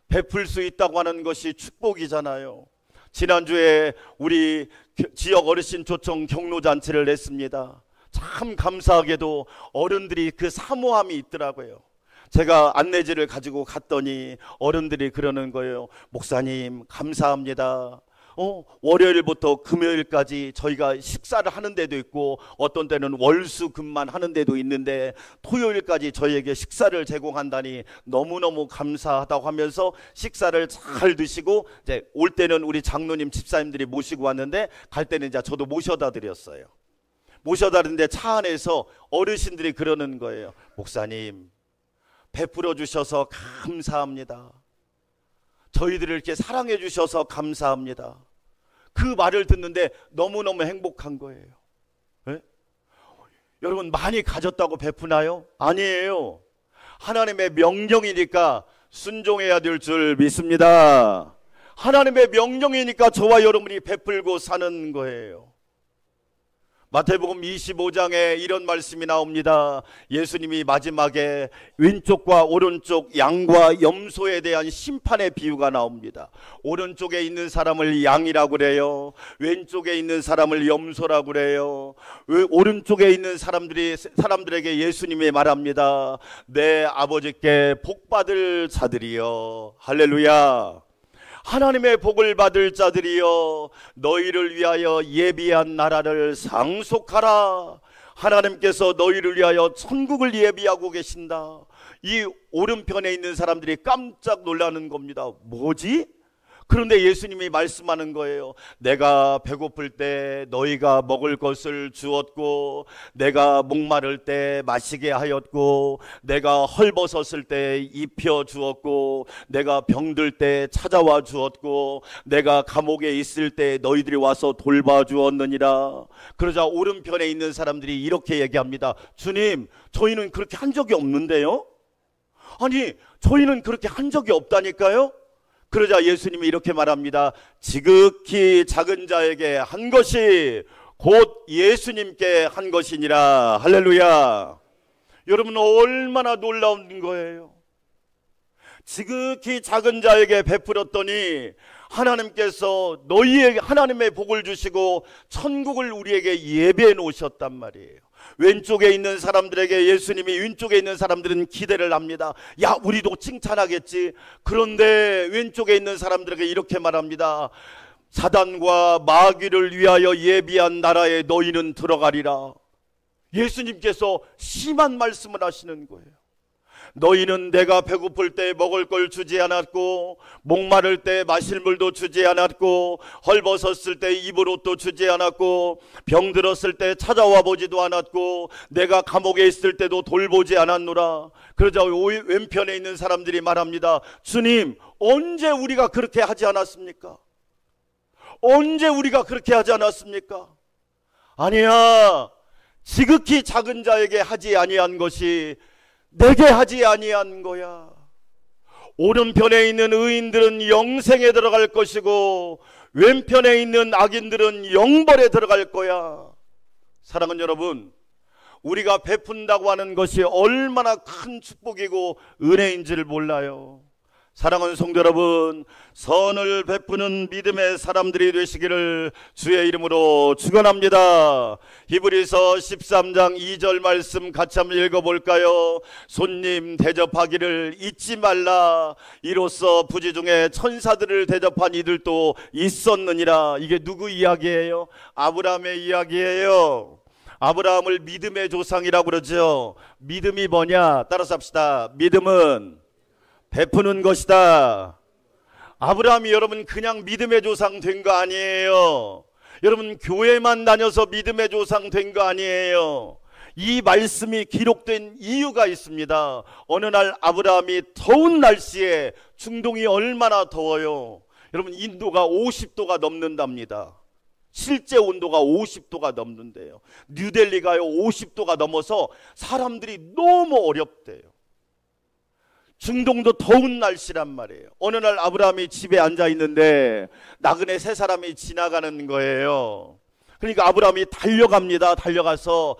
베풀 수 있다고 하는 것이 축복이잖아요. 지난주에 우리 지역 어르신 초청 경로잔치를 냈습니다. 참 감사하게도 어른들이 그 사모함이 있더라고요. 제가 안내지를 가지고 갔더니 어른들이 그러는 거예요. 목사님 감사합니다. 월요일부터 금요일까지 저희가 식사를 하는 데도 있고 어떤 때는 월수금만 하는 데도 있는데 토요일까지 저희에게 식사를 제공한다니 너무너무 감사하다고 하면서 식사를 잘 드시고 이제 올 때는 우리 장로님 집사님들이 모시고 왔는데 갈 때는 이제 저도 모셔다 드렸어요. 모셔다 드는데 차 안에서 어르신들이 그러는 거예요. 목사님 베풀어 주셔서 감사합니다. 저희들을 이렇게 사랑해 주셔서 감사합니다. 그 말을 듣는데 너무너무 행복한 거예요. 네? 여러분 많이 가졌다고 베푸나요? 아니에요. 하나님의 명령이니까 순종해야 될 줄 믿습니다. 하나님의 명령이니까 저와 여러분이 베풀고 사는 거예요. 마태복음 25장에 이런 말씀이 나옵니다. 예수님이 마지막에 왼쪽과 오른쪽 양과 염소에 대한 심판의 비유가 나옵니다. 오른쪽에 있는 사람을 양이라고 그래요. 왼쪽에 있는 사람을 염소라고 그래요. 오른쪽에 있는 사람들에게 예수님이 말합니다. 내 아버지께 복받을 자들이여. 할렐루야. 하나님의 복을 받을 자들이여 너희를 위하여 예비한 나라를 상속하라. 하나님께서 너희를 위하여 천국을 예비하고 계신다. 이 오른편에 있는 사람들이 깜짝 놀라는 겁니다. 뭐지? 그런데 예수님이 말씀하는 거예요. 내가 배고플 때 너희가 먹을 것을 주었고 내가 목마를 때 마시게 하였고 내가 헐벗었을 때 입혀 주었고 내가 병들 때 찾아와 주었고 내가 감옥에 있을 때 너희들이 와서 돌봐 주었느니라. 그러자 오른편에 있는 사람들이 이렇게 얘기합니다. 주님, 저희는 그렇게 한 적이 없는데요? 아니 저희는 그렇게 한 적이 없다니까요. 그러자 예수님이 이렇게 말합니다. 지극히 작은 자에게 한 것이 곧 예수님께 한 것이니라. 할렐루야. 여러분, 얼마나 놀라운 거예요. 지극히 작은 자에게 베풀었더니 하나님께서 너희에게 하나님의 복을 주시고 천국을 우리에게 예배해 놓으셨단 말이에요. 왼쪽에 있는 사람들에게 예수님이 왼쪽에 있는 사람들은 기대를 합니다. 야, 우리도 칭찬하겠지. 그런데 왼쪽에 있는 사람들에게 이렇게 말합니다. 사단과 마귀를 위하여 예비한 나라에 너희는 들어가리라. 예수님께서 심한 말씀을 하시는 거예요. 너희는 내가 배고플 때 먹을 걸 주지 않았고, 목마를 때 마실 물도 주지 않았고, 헐벗었을 때 입을 옷도 주지 않았고, 병들었을 때 찾아와 보지도 않았고, 내가 감옥에 있을 때도 돌보지 않았노라. 그러자 왼편에 있는 사람들이 말합니다. 주님, 언제 우리가 그렇게 하지 않았습니까? 언제 우리가 그렇게 하지 않았습니까? 아니야. 지극히 작은 자에게 하지 아니한 것이 내게 하지 아니한 거야. 오른편에 있는 의인들은 영생에 들어갈 것이고 왼편에 있는 악인들은 영벌에 들어갈 거야. 사랑하는 여러분, 우리가 베푼다고 하는 것이 얼마나 큰 축복이고 은혜인지를 몰라요. 사랑하는 성도 여러분, 선을 베푸는 믿음의 사람들이 되시기를 주의 이름으로 축원합니다. 히브리서 13장 2절 말씀 같이 한번 읽어볼까요? 손님 대접하기를 잊지 말라. 이로써 부지 중에 천사들을 대접한 이들도 있었느니라. 이게 누구 이야기예요? 아브라함의 이야기예요. 아브라함을 믿음의 조상이라고 그러죠. 믿음이 뭐냐? 따라서 합시다. 믿음은 베푸는 것이다. 아브라함이 여러분 그냥 믿음의 조상 된 거 아니에요. 여러분 교회만 다녀서 믿음의 조상 된 거 아니에요. 이 말씀이 기록된 이유가 있습니다. 어느 날 아브라함이 더운 날씨에, 중동이 얼마나 더워요. 여러분 인도가 50도가 넘는답니다. 실제 온도가 50도가 넘는데요. 뉴델리가요 50도가 넘어서 사람들이 너무 어렵대요. 중동도 더운 날씨란 말이에요. 어느 날 아브라함이 집에 앉아 있는데 나그네 세 사람이 지나가는 거예요. 그러니까 아브라함이 달려갑니다. 달려가서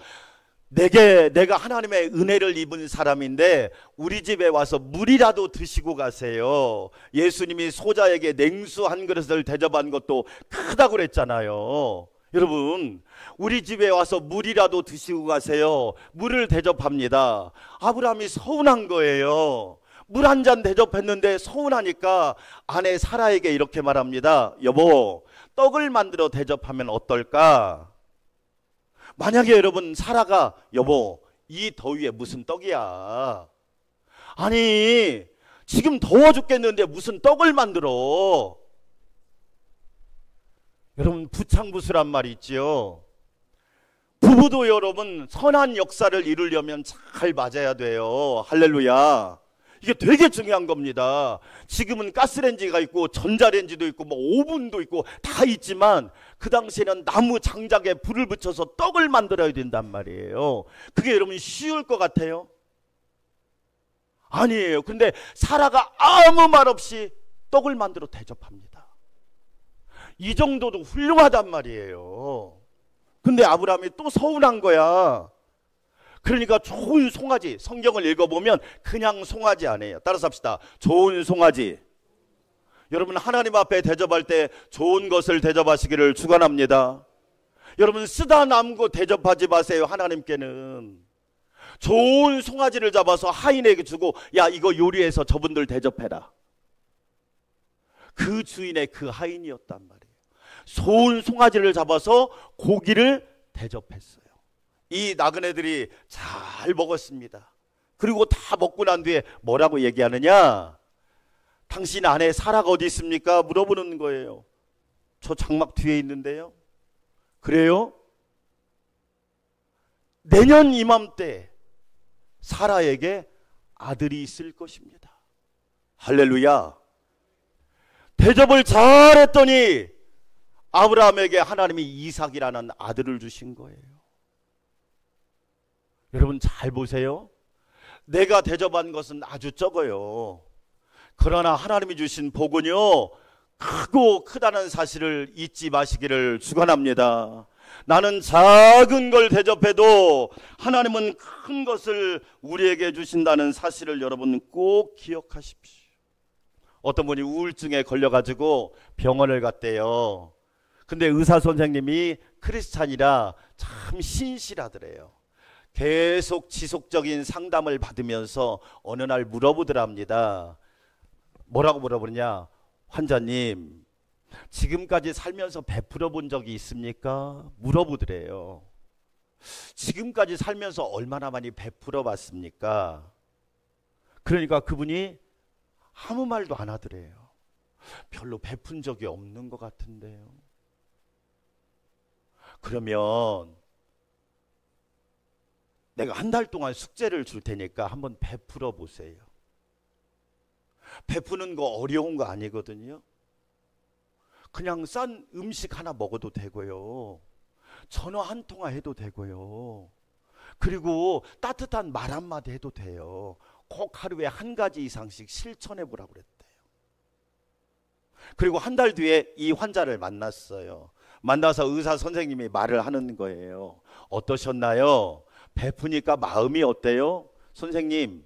내가 하나님의 은혜를 입은 사람인데 우리 집에 와서 물이라도 드시고 가세요. 예수님이 소자에게 냉수 한 그릇을 대접한 것도 크다고 그랬잖아요. 여러분, 우리 집에 와서 물이라도 드시고 가세요. 물을 대접합니다. 아브라함이 서운한 거예요. 물 한 잔 대접했는데 서운하니까 아내 사라에게 이렇게 말합니다. 여보, 떡을 만들어 대접하면 어떨까? 만약에 여러분 사라가 여보, 이 더위에 무슨 떡이야? 아니 지금 더워 죽겠는데 무슨 떡을 만들어? 여러분 부창부수란 말이 있지요. 부부도 여러분 선한 역사를 이루려면 잘 맞아야 돼요. 할렐루야. 이게 되게 중요한 겁니다. 지금은 가스레인지가 있고 전자레인지도 있고 뭐 오븐도 있고 다 있지만 그 당시에는 나무 장작에 불을 붙여서 떡을 만들어야 된단 말이에요. 그게 여러분 쉬울 것 같아요? 아니에요. 근데 사라가 아무 말 없이 떡을 만들어 대접합니다. 이 정도도 훌륭하단 말이에요. 근데 아브라함이 또 서운한 거야. 그러니까 좋은 송아지, 성경을 읽어보면 그냥 송아지 아니에요. 따라서 합시다. 좋은 송아지. 여러분 하나님 앞에 대접할 때 좋은 것을 대접하시기를 축원합니다. 여러분 쓰다 남고 대접하지 마세요. 하나님께는 좋은 송아지를 잡아서 하인에게 주고 야 이거 요리해서 저분들 대접해라. 그 주인의 그 하인이었단 말이에요. 좋은 송아지를 잡아서 고기를 대접했어요. 이 나그네들이 잘 먹었습니다. 그리고 다 먹고 난 뒤에 뭐라고 얘기하느냐? 당신 아내 사라가 어디 있습니까? 물어보는 거예요. 저 장막 뒤에 있는데요. 그래요? 내년 이맘때 사라에게 아들이 있을 것입니다. 할렐루야. 대접을 잘했더니 아브라함에게 하나님이 이삭이라는 아들을 주신 거예요. 여러분 잘 보세요. 내가 대접한 것은 아주 적어요. 그러나 하나님이 주신 복은요, 크고 크다는 사실을 잊지 마시기를 축원합니다. 나는 작은 걸 대접해도 하나님은 큰 것을 우리에게 주신다는 사실을 여러분 꼭 기억하십시오. 어떤 분이 우울증에 걸려가지고 병원을 갔대요. 근데 의사 선생님이 크리스찬이라 참 신실하더래요. 계속 지속적인 상담을 받으면서 어느 날 물어보더랍니다. 뭐라고 물어보느냐? 환자님, 지금까지 살면서 베풀어 본 적이 있습니까? 물어보더래요. 지금까지 살면서 얼마나 많이 베풀어 봤습니까? 그러니까 그분이 아무 말도 안 하더래요. 별로 베푼 적이 없는 것 같은데요. 그러면 내가 한 달 동안 숙제를 줄 테니까 한번 베풀어 보세요. 베푸는 거 어려운 거 아니거든요. 그냥 싼 음식 하나 먹어도 되고요. 전화 한 통화 해도 되고요. 그리고 따뜻한 말 한마디 해도 돼요. 꼭 하루에 한 가지 이상씩 실천해 보라고 그랬대요. 그리고 한 달 뒤에 이 환자를 만났어요. 만나서 의사 선생님이 말을 하는 거예요. 어떠셨나요? 베푸니까 마음이 어때요? 선생님,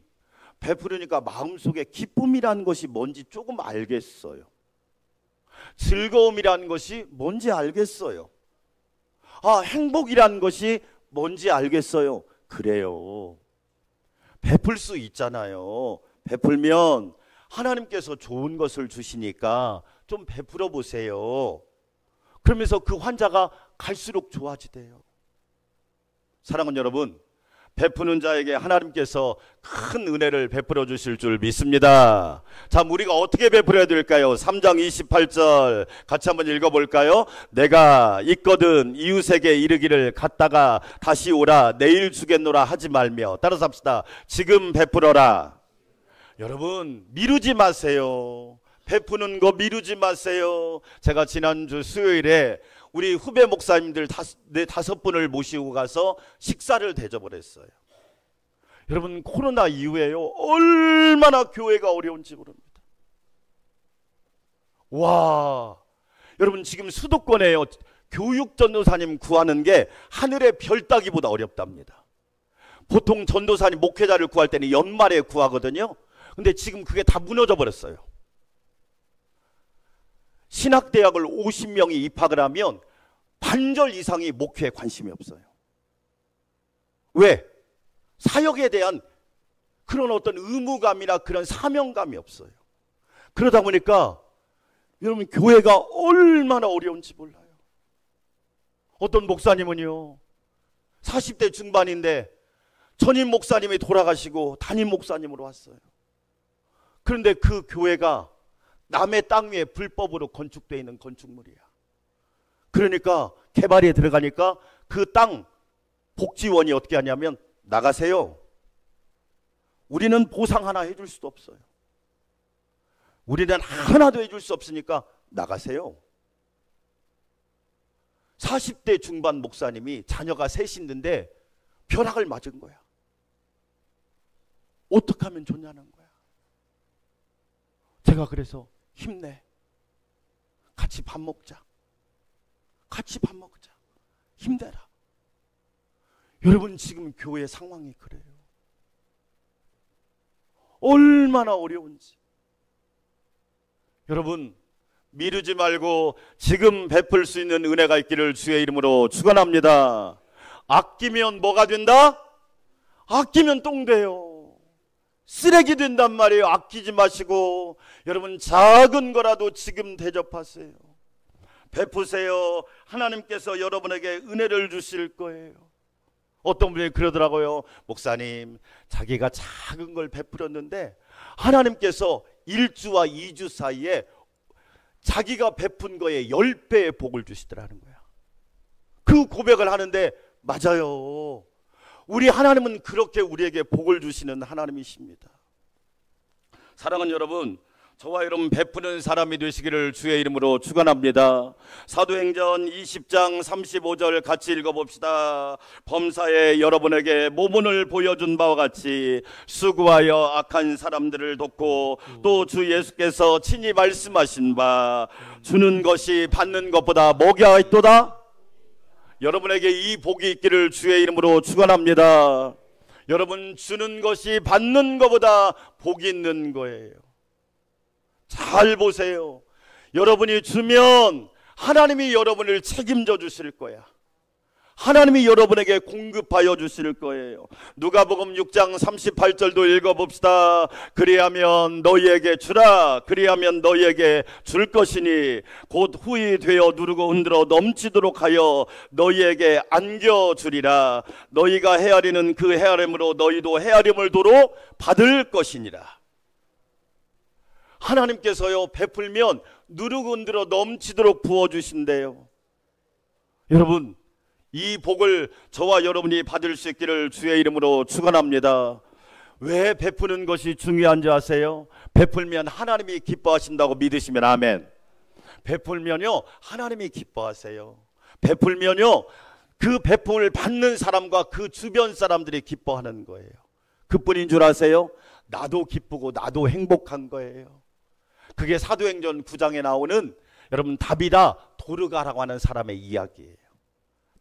베푸르니까 마음속에 기쁨이라는 것이 뭔지 조금 알겠어요. 즐거움이라는 것이 뭔지 알겠어요. 행복이라는 것이 뭔지 알겠어요. 그래요. 베풀 수 있잖아요. 베풀면 하나님께서 좋은 것을 주시니까 좀 베풀어 보세요. 그러면서 그 환자가 갈수록 좋아지대요. 사랑하는 여러분, 베푸는 자에게 하나님께서 큰 은혜를 베풀어 주실 줄 믿습니다. 자, 우리가 어떻게 베풀어야 될까요? 3장 28절 같이 한번 읽어볼까요? 내가 있거든 이웃에게 이르기를 갔다가 다시 오라 내일 주겠노라 하지 말며, 따라서 합시다. 지금 베풀어라. 여러분, 미루지 마세요. 베푸는 거 미루지 마세요. 제가 지난주 수요일에 우리 후배 목사님들 5분을 모시고 가서 식사를 대접을 했어요. 여러분, 코로나 이후에요, 얼마나 교회가 어려운지 모릅니다. 와, 여러분, 지금 수도권에요, 교육 전도사님 구하는 게 하늘의 별 따기보다 어렵답니다. 보통 전도사님 목회자를 구할 때는 연말에 구하거든요. 근데 지금 그게 다 무너져 버렸어요. 신학대학을 50명이 입학을 하면 반절 이상이 목회에 관심이 없어요. 왜? 사역에 대한 그런 어떤 의무감이나 그런 사명감이 없어요. 그러다 보니까 여러분, 교회가 얼마나 어려운지 몰라요. 어떤 목사님은요, 40대 중반인데 전임 목사님이 돌아가시고 담임 목사님으로 왔어요. 그런데 그 교회가 남의 땅 위에 불법으로 건축되어 있는 건축물이야. 그러니까 개발에 들어가니까 그 땅 복지원이 어떻게 하냐면, 나가세요. 우리는 보상 하나 해줄 수도 없어요. 우리는 하나도 해줄 수 없으니까 나가세요. 40대 중반 목사님이 자녀가 셋이 있는데 벼락을 맞은 거야. 어떻게 하면 좋냐는 거야. 제가 그래서 힘내. 같이 밥 먹자. 같이 밥 먹자. 힘내라. 여러분, 지금 교회 상황이 그래요. 얼마나 어려운지. 여러분, 미루지 말고 지금 베풀 수 있는 은혜가 있기를 주의 이름으로 축원합니다. 아끼면 뭐가 된다? 아끼면 똥 돼요. 쓰레기 된단 말이에요. 아끼지 마시고 여러분, 작은 거라도 지금 대접하세요. 베푸세요. 하나님께서 여러분에게 은혜를 주실 거예요. 어떤 분이 그러더라고요. 목사님, 자기가 작은 걸 베풀었는데 하나님께서 1주와 2주 사이에 자기가 베푼 거에 10배의 복을 주시더라는 거야. 그 고백을 하는데, 맞아요. 우리 하나님은 그렇게 우리에게 복을 주시는 하나님이십니다. 사랑하는 여러분, 저와 여러분 베푸는 사람이 되시기를 주의 이름으로 축원합니다. 사도행전 20장 35절 같이 읽어봅시다. 범사에 여러분에게 모본을 보여준 바와 같이 수고하여 악한 사람들을 돕고 또 주 예수께서 친히 말씀하신 바 주는 것이 받는 것보다 뭐가 있도다? 여러분에게 이 복이 있기를 주의 이름으로 축원합니다. 여러분, 주는 것이 받는 것보다 복이 있는 거예요. 잘 보세요. 여러분이 주면 하나님이 여러분을 책임져 주실 거야. 하나님이 여러분에게 공급하여 주실 거예요. 누가복음 6장 38절도 읽어봅시다. 그리하면 너희에게 주라. 그리하면 너희에게 줄 것이니 곧 후히 되어 누르고 흔들어 넘치도록 하여 너희에게 안겨주리라. 너희가 헤아리는 그 헤아림으로 너희도 헤아림을 도로 받을 것이니라. 하나님께서요, 베풀면 누르고 흔들어 넘치도록 부어주신대요. 여러분, 이 복을 저와 여러분이 받을 수 있기를 주의 이름으로 축원합니다. 왜 베푸는 것이 중요한지 아세요? 베풀면 하나님이 기뻐하신다고 믿으시면 아멘. 베풀면요, 하나님이 기뻐하세요. 베풀면요, 그 베품을 받는 사람과 그 주변 사람들이 기뻐하는 거예요. 그뿐인 줄 아세요? 나도 기쁘고 나도 행복한 거예요. 그게 사도행전 9장에 나오는 여러분 다비다 도르가라고 하는 사람의 이야기예요.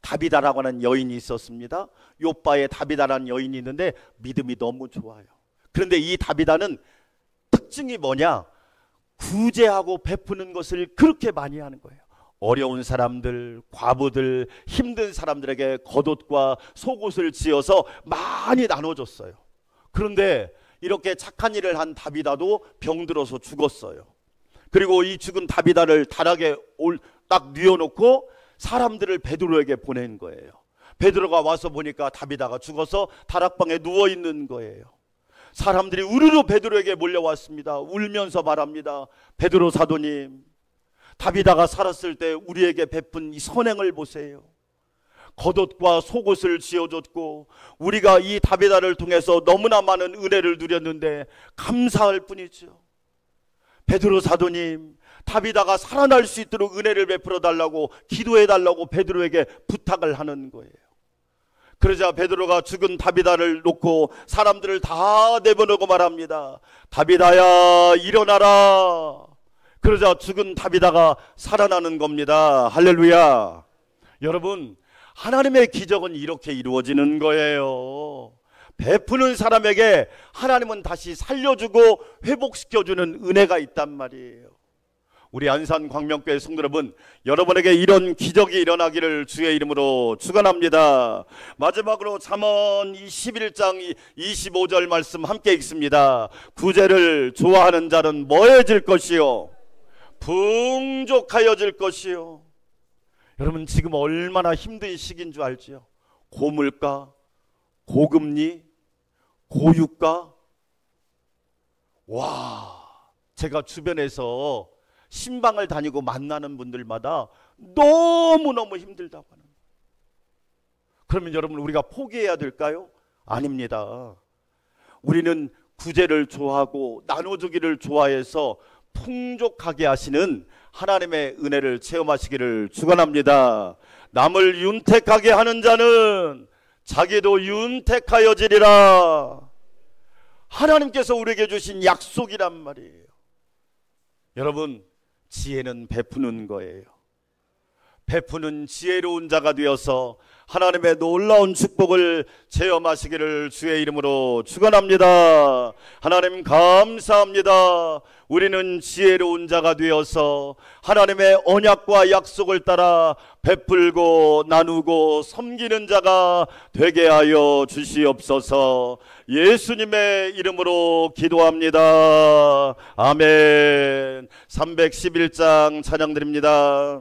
다비다라고 하는 여인이 있었습니다. 요바에 다비다라는 여인이 있는데 믿음이 너무 좋아요. 그런데 이 다비다는 특징이 뭐냐? 구제하고 베푸는 것을 그렇게 많이 하는 거예요. 어려운 사람들, 과부들, 힘든 사람들에게 겉옷과 속옷을 지어서 많이 나눠줬어요. 그런데 이렇게 착한 일을 한 다비다도 병들어서 죽었어요. 그리고 이 죽은 다비다를 다락에 딱 뉘어놓고 사람들을 베드로에게 보낸 거예요. 베드로가 와서 보니까 다비다가 죽어서 다락방에 누워있는 거예요. 사람들이 우르르 베드로에게 몰려왔습니다. 울면서 말합니다. 베드로 사도님, 다비다가 살았을 때 우리에게 베푼 이 선행을 보세요. 겉옷과 속옷을 지어줬고 우리가 이 다비다를 통해서 너무나 많은 은혜를 누렸는데 감사할 뿐이죠. 베드로 사도님, 다비다가 살아날 수 있도록 은혜를 베풀어 달라고 기도해 달라고 베드로에게 부탁을 하는 거예요. 그러자 베드로가 죽은 다비다를 놓고 사람들을 다 내보내고 말합니다. 다비다야, 일어나라. 그러자 죽은 다비다가 살아나는 겁니다. 할렐루야. 여러분, 하나님의 기적은 이렇게 이루어지는 거예요. 베푸는 사람에게 하나님은 다시 살려주고 회복시켜주는 은혜가 있단 말이에요. 우리 안산 광명교회 성도 여러분, 여러분에게 이런 기적이 일어나기를 주의 이름으로 축원합니다. 마지막으로 잠언 21장 25절 말씀 함께 읽습니다. 구제를 좋아하는 자는 뭐해질 것이요? 풍족하여질 것이요. 여러분, 지금 얼마나 힘든 시기인 줄 알지요? 고물가, 고금리, 고유가. 와, 제가 주변에서 신방을 다니고 만나는 분들마다 너무너무 힘들다고 하는 거예요. 그러면 여러분, 우리가 포기해야 될까요? 아닙니다. 우리는 구제를 좋아하고 나눠주기를 좋아해서 풍족하게 하시는 하나님의 은혜를 체험하시기를 축원합니다. 남을 윤택하게 하는 자는 자기도 윤택하여지리라. 하나님께서 우리에게 주신 약속이란 말이에요. 여러분, 지혜는 베푸는 거예요. 베푸는 지혜로운 자가 되어서 하나님의 놀라운 축복을 체험하시기를 주의 이름으로 축원합니다. 하나님 감사합니다. 우리는 지혜로운 자가 되어서 하나님의 언약과 약속을 따라 베풀고 나누고 섬기는 자가 되게 하여 주시옵소서. 예수님의 이름으로 기도합니다. 아멘. 311장 찬양드립니다.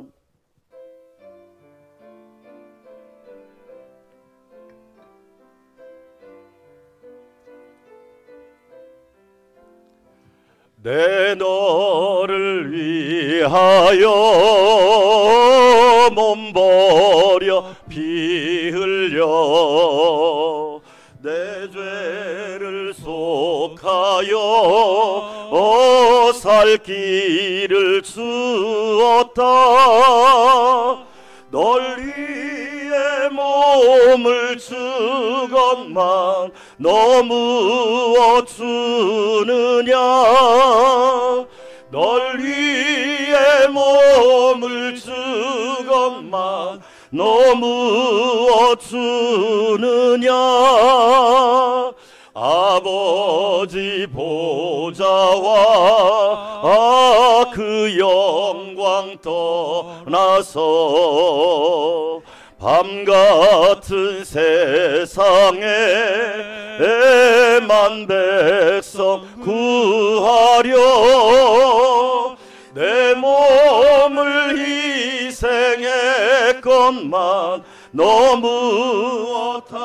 내 너를 위하여 몸 버려 피 흘려 내 죄를 속하여 살 갈 길을 주었다. 널 위해 몸을 주건만 너 무엇 주느냐. 널 위해 몸을 주건만 너 무엇 주느냐. 아버지 보좌와 그 영광 떠나서 밤같은 세상에 애만 백성 구하려 내 몸을 희생했건만 너 무엇하느냐.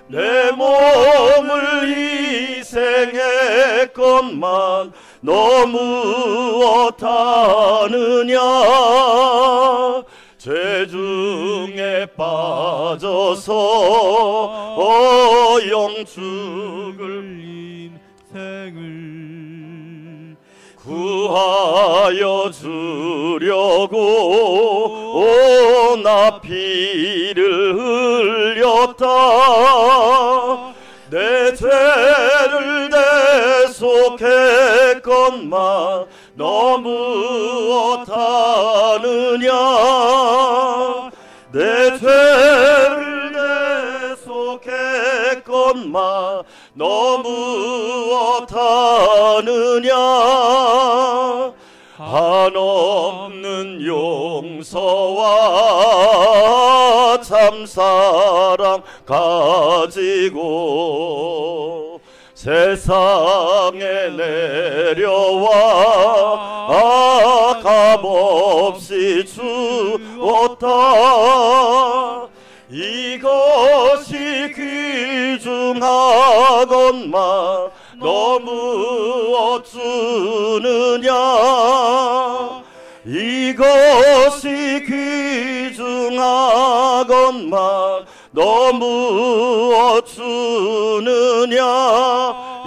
내 몸을 희생했건만 너 무엇하느냐. 죄 중에 빠져서 영 죽을 인생을 구하여 주려고 나 피를 흘렸다. 내 죄를 대속했건만 너 무엇하느냐. 내 죄를 대속했건만 너 무엇하느냐. 한없는 용서와 참사랑 가지고 세상에 내려와 값없이 주었다. 이것이 귀중하건만 너 무엇 주느냐. 이것이 귀중하건만 너 무엇 주느냐.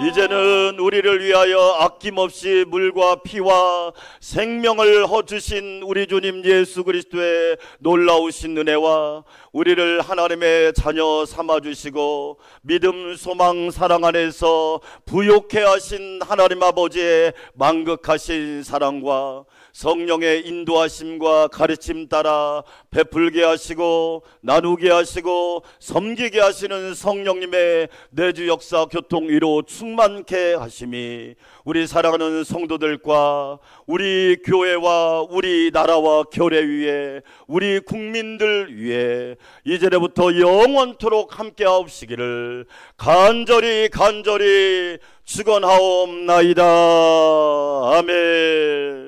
이제는 우리를 위하여 아낌없이 물과 피와 생명을 허주신 우리 주님 예수 그리스도의 놀라우신 은혜와 우리를 하나님의 자녀 삼아주시고 믿음, 소망, 사랑 안에서 부욕해 하신 하나님 아버지의 만극하신 사랑과 성령의 인도하심과 가르침 따라 베풀게 하시고 나누게 하시고 섬기게 하시는 성령님의 내주 역사 교통위로 충만케 하심이 우리 사랑하는 성도들과 우리 교회와 우리 나라와 교회 위에 우리 국민들 위에 이제부터 영원토록 함께 하옵시기를 간절히 축원하옵나이다. 아멘.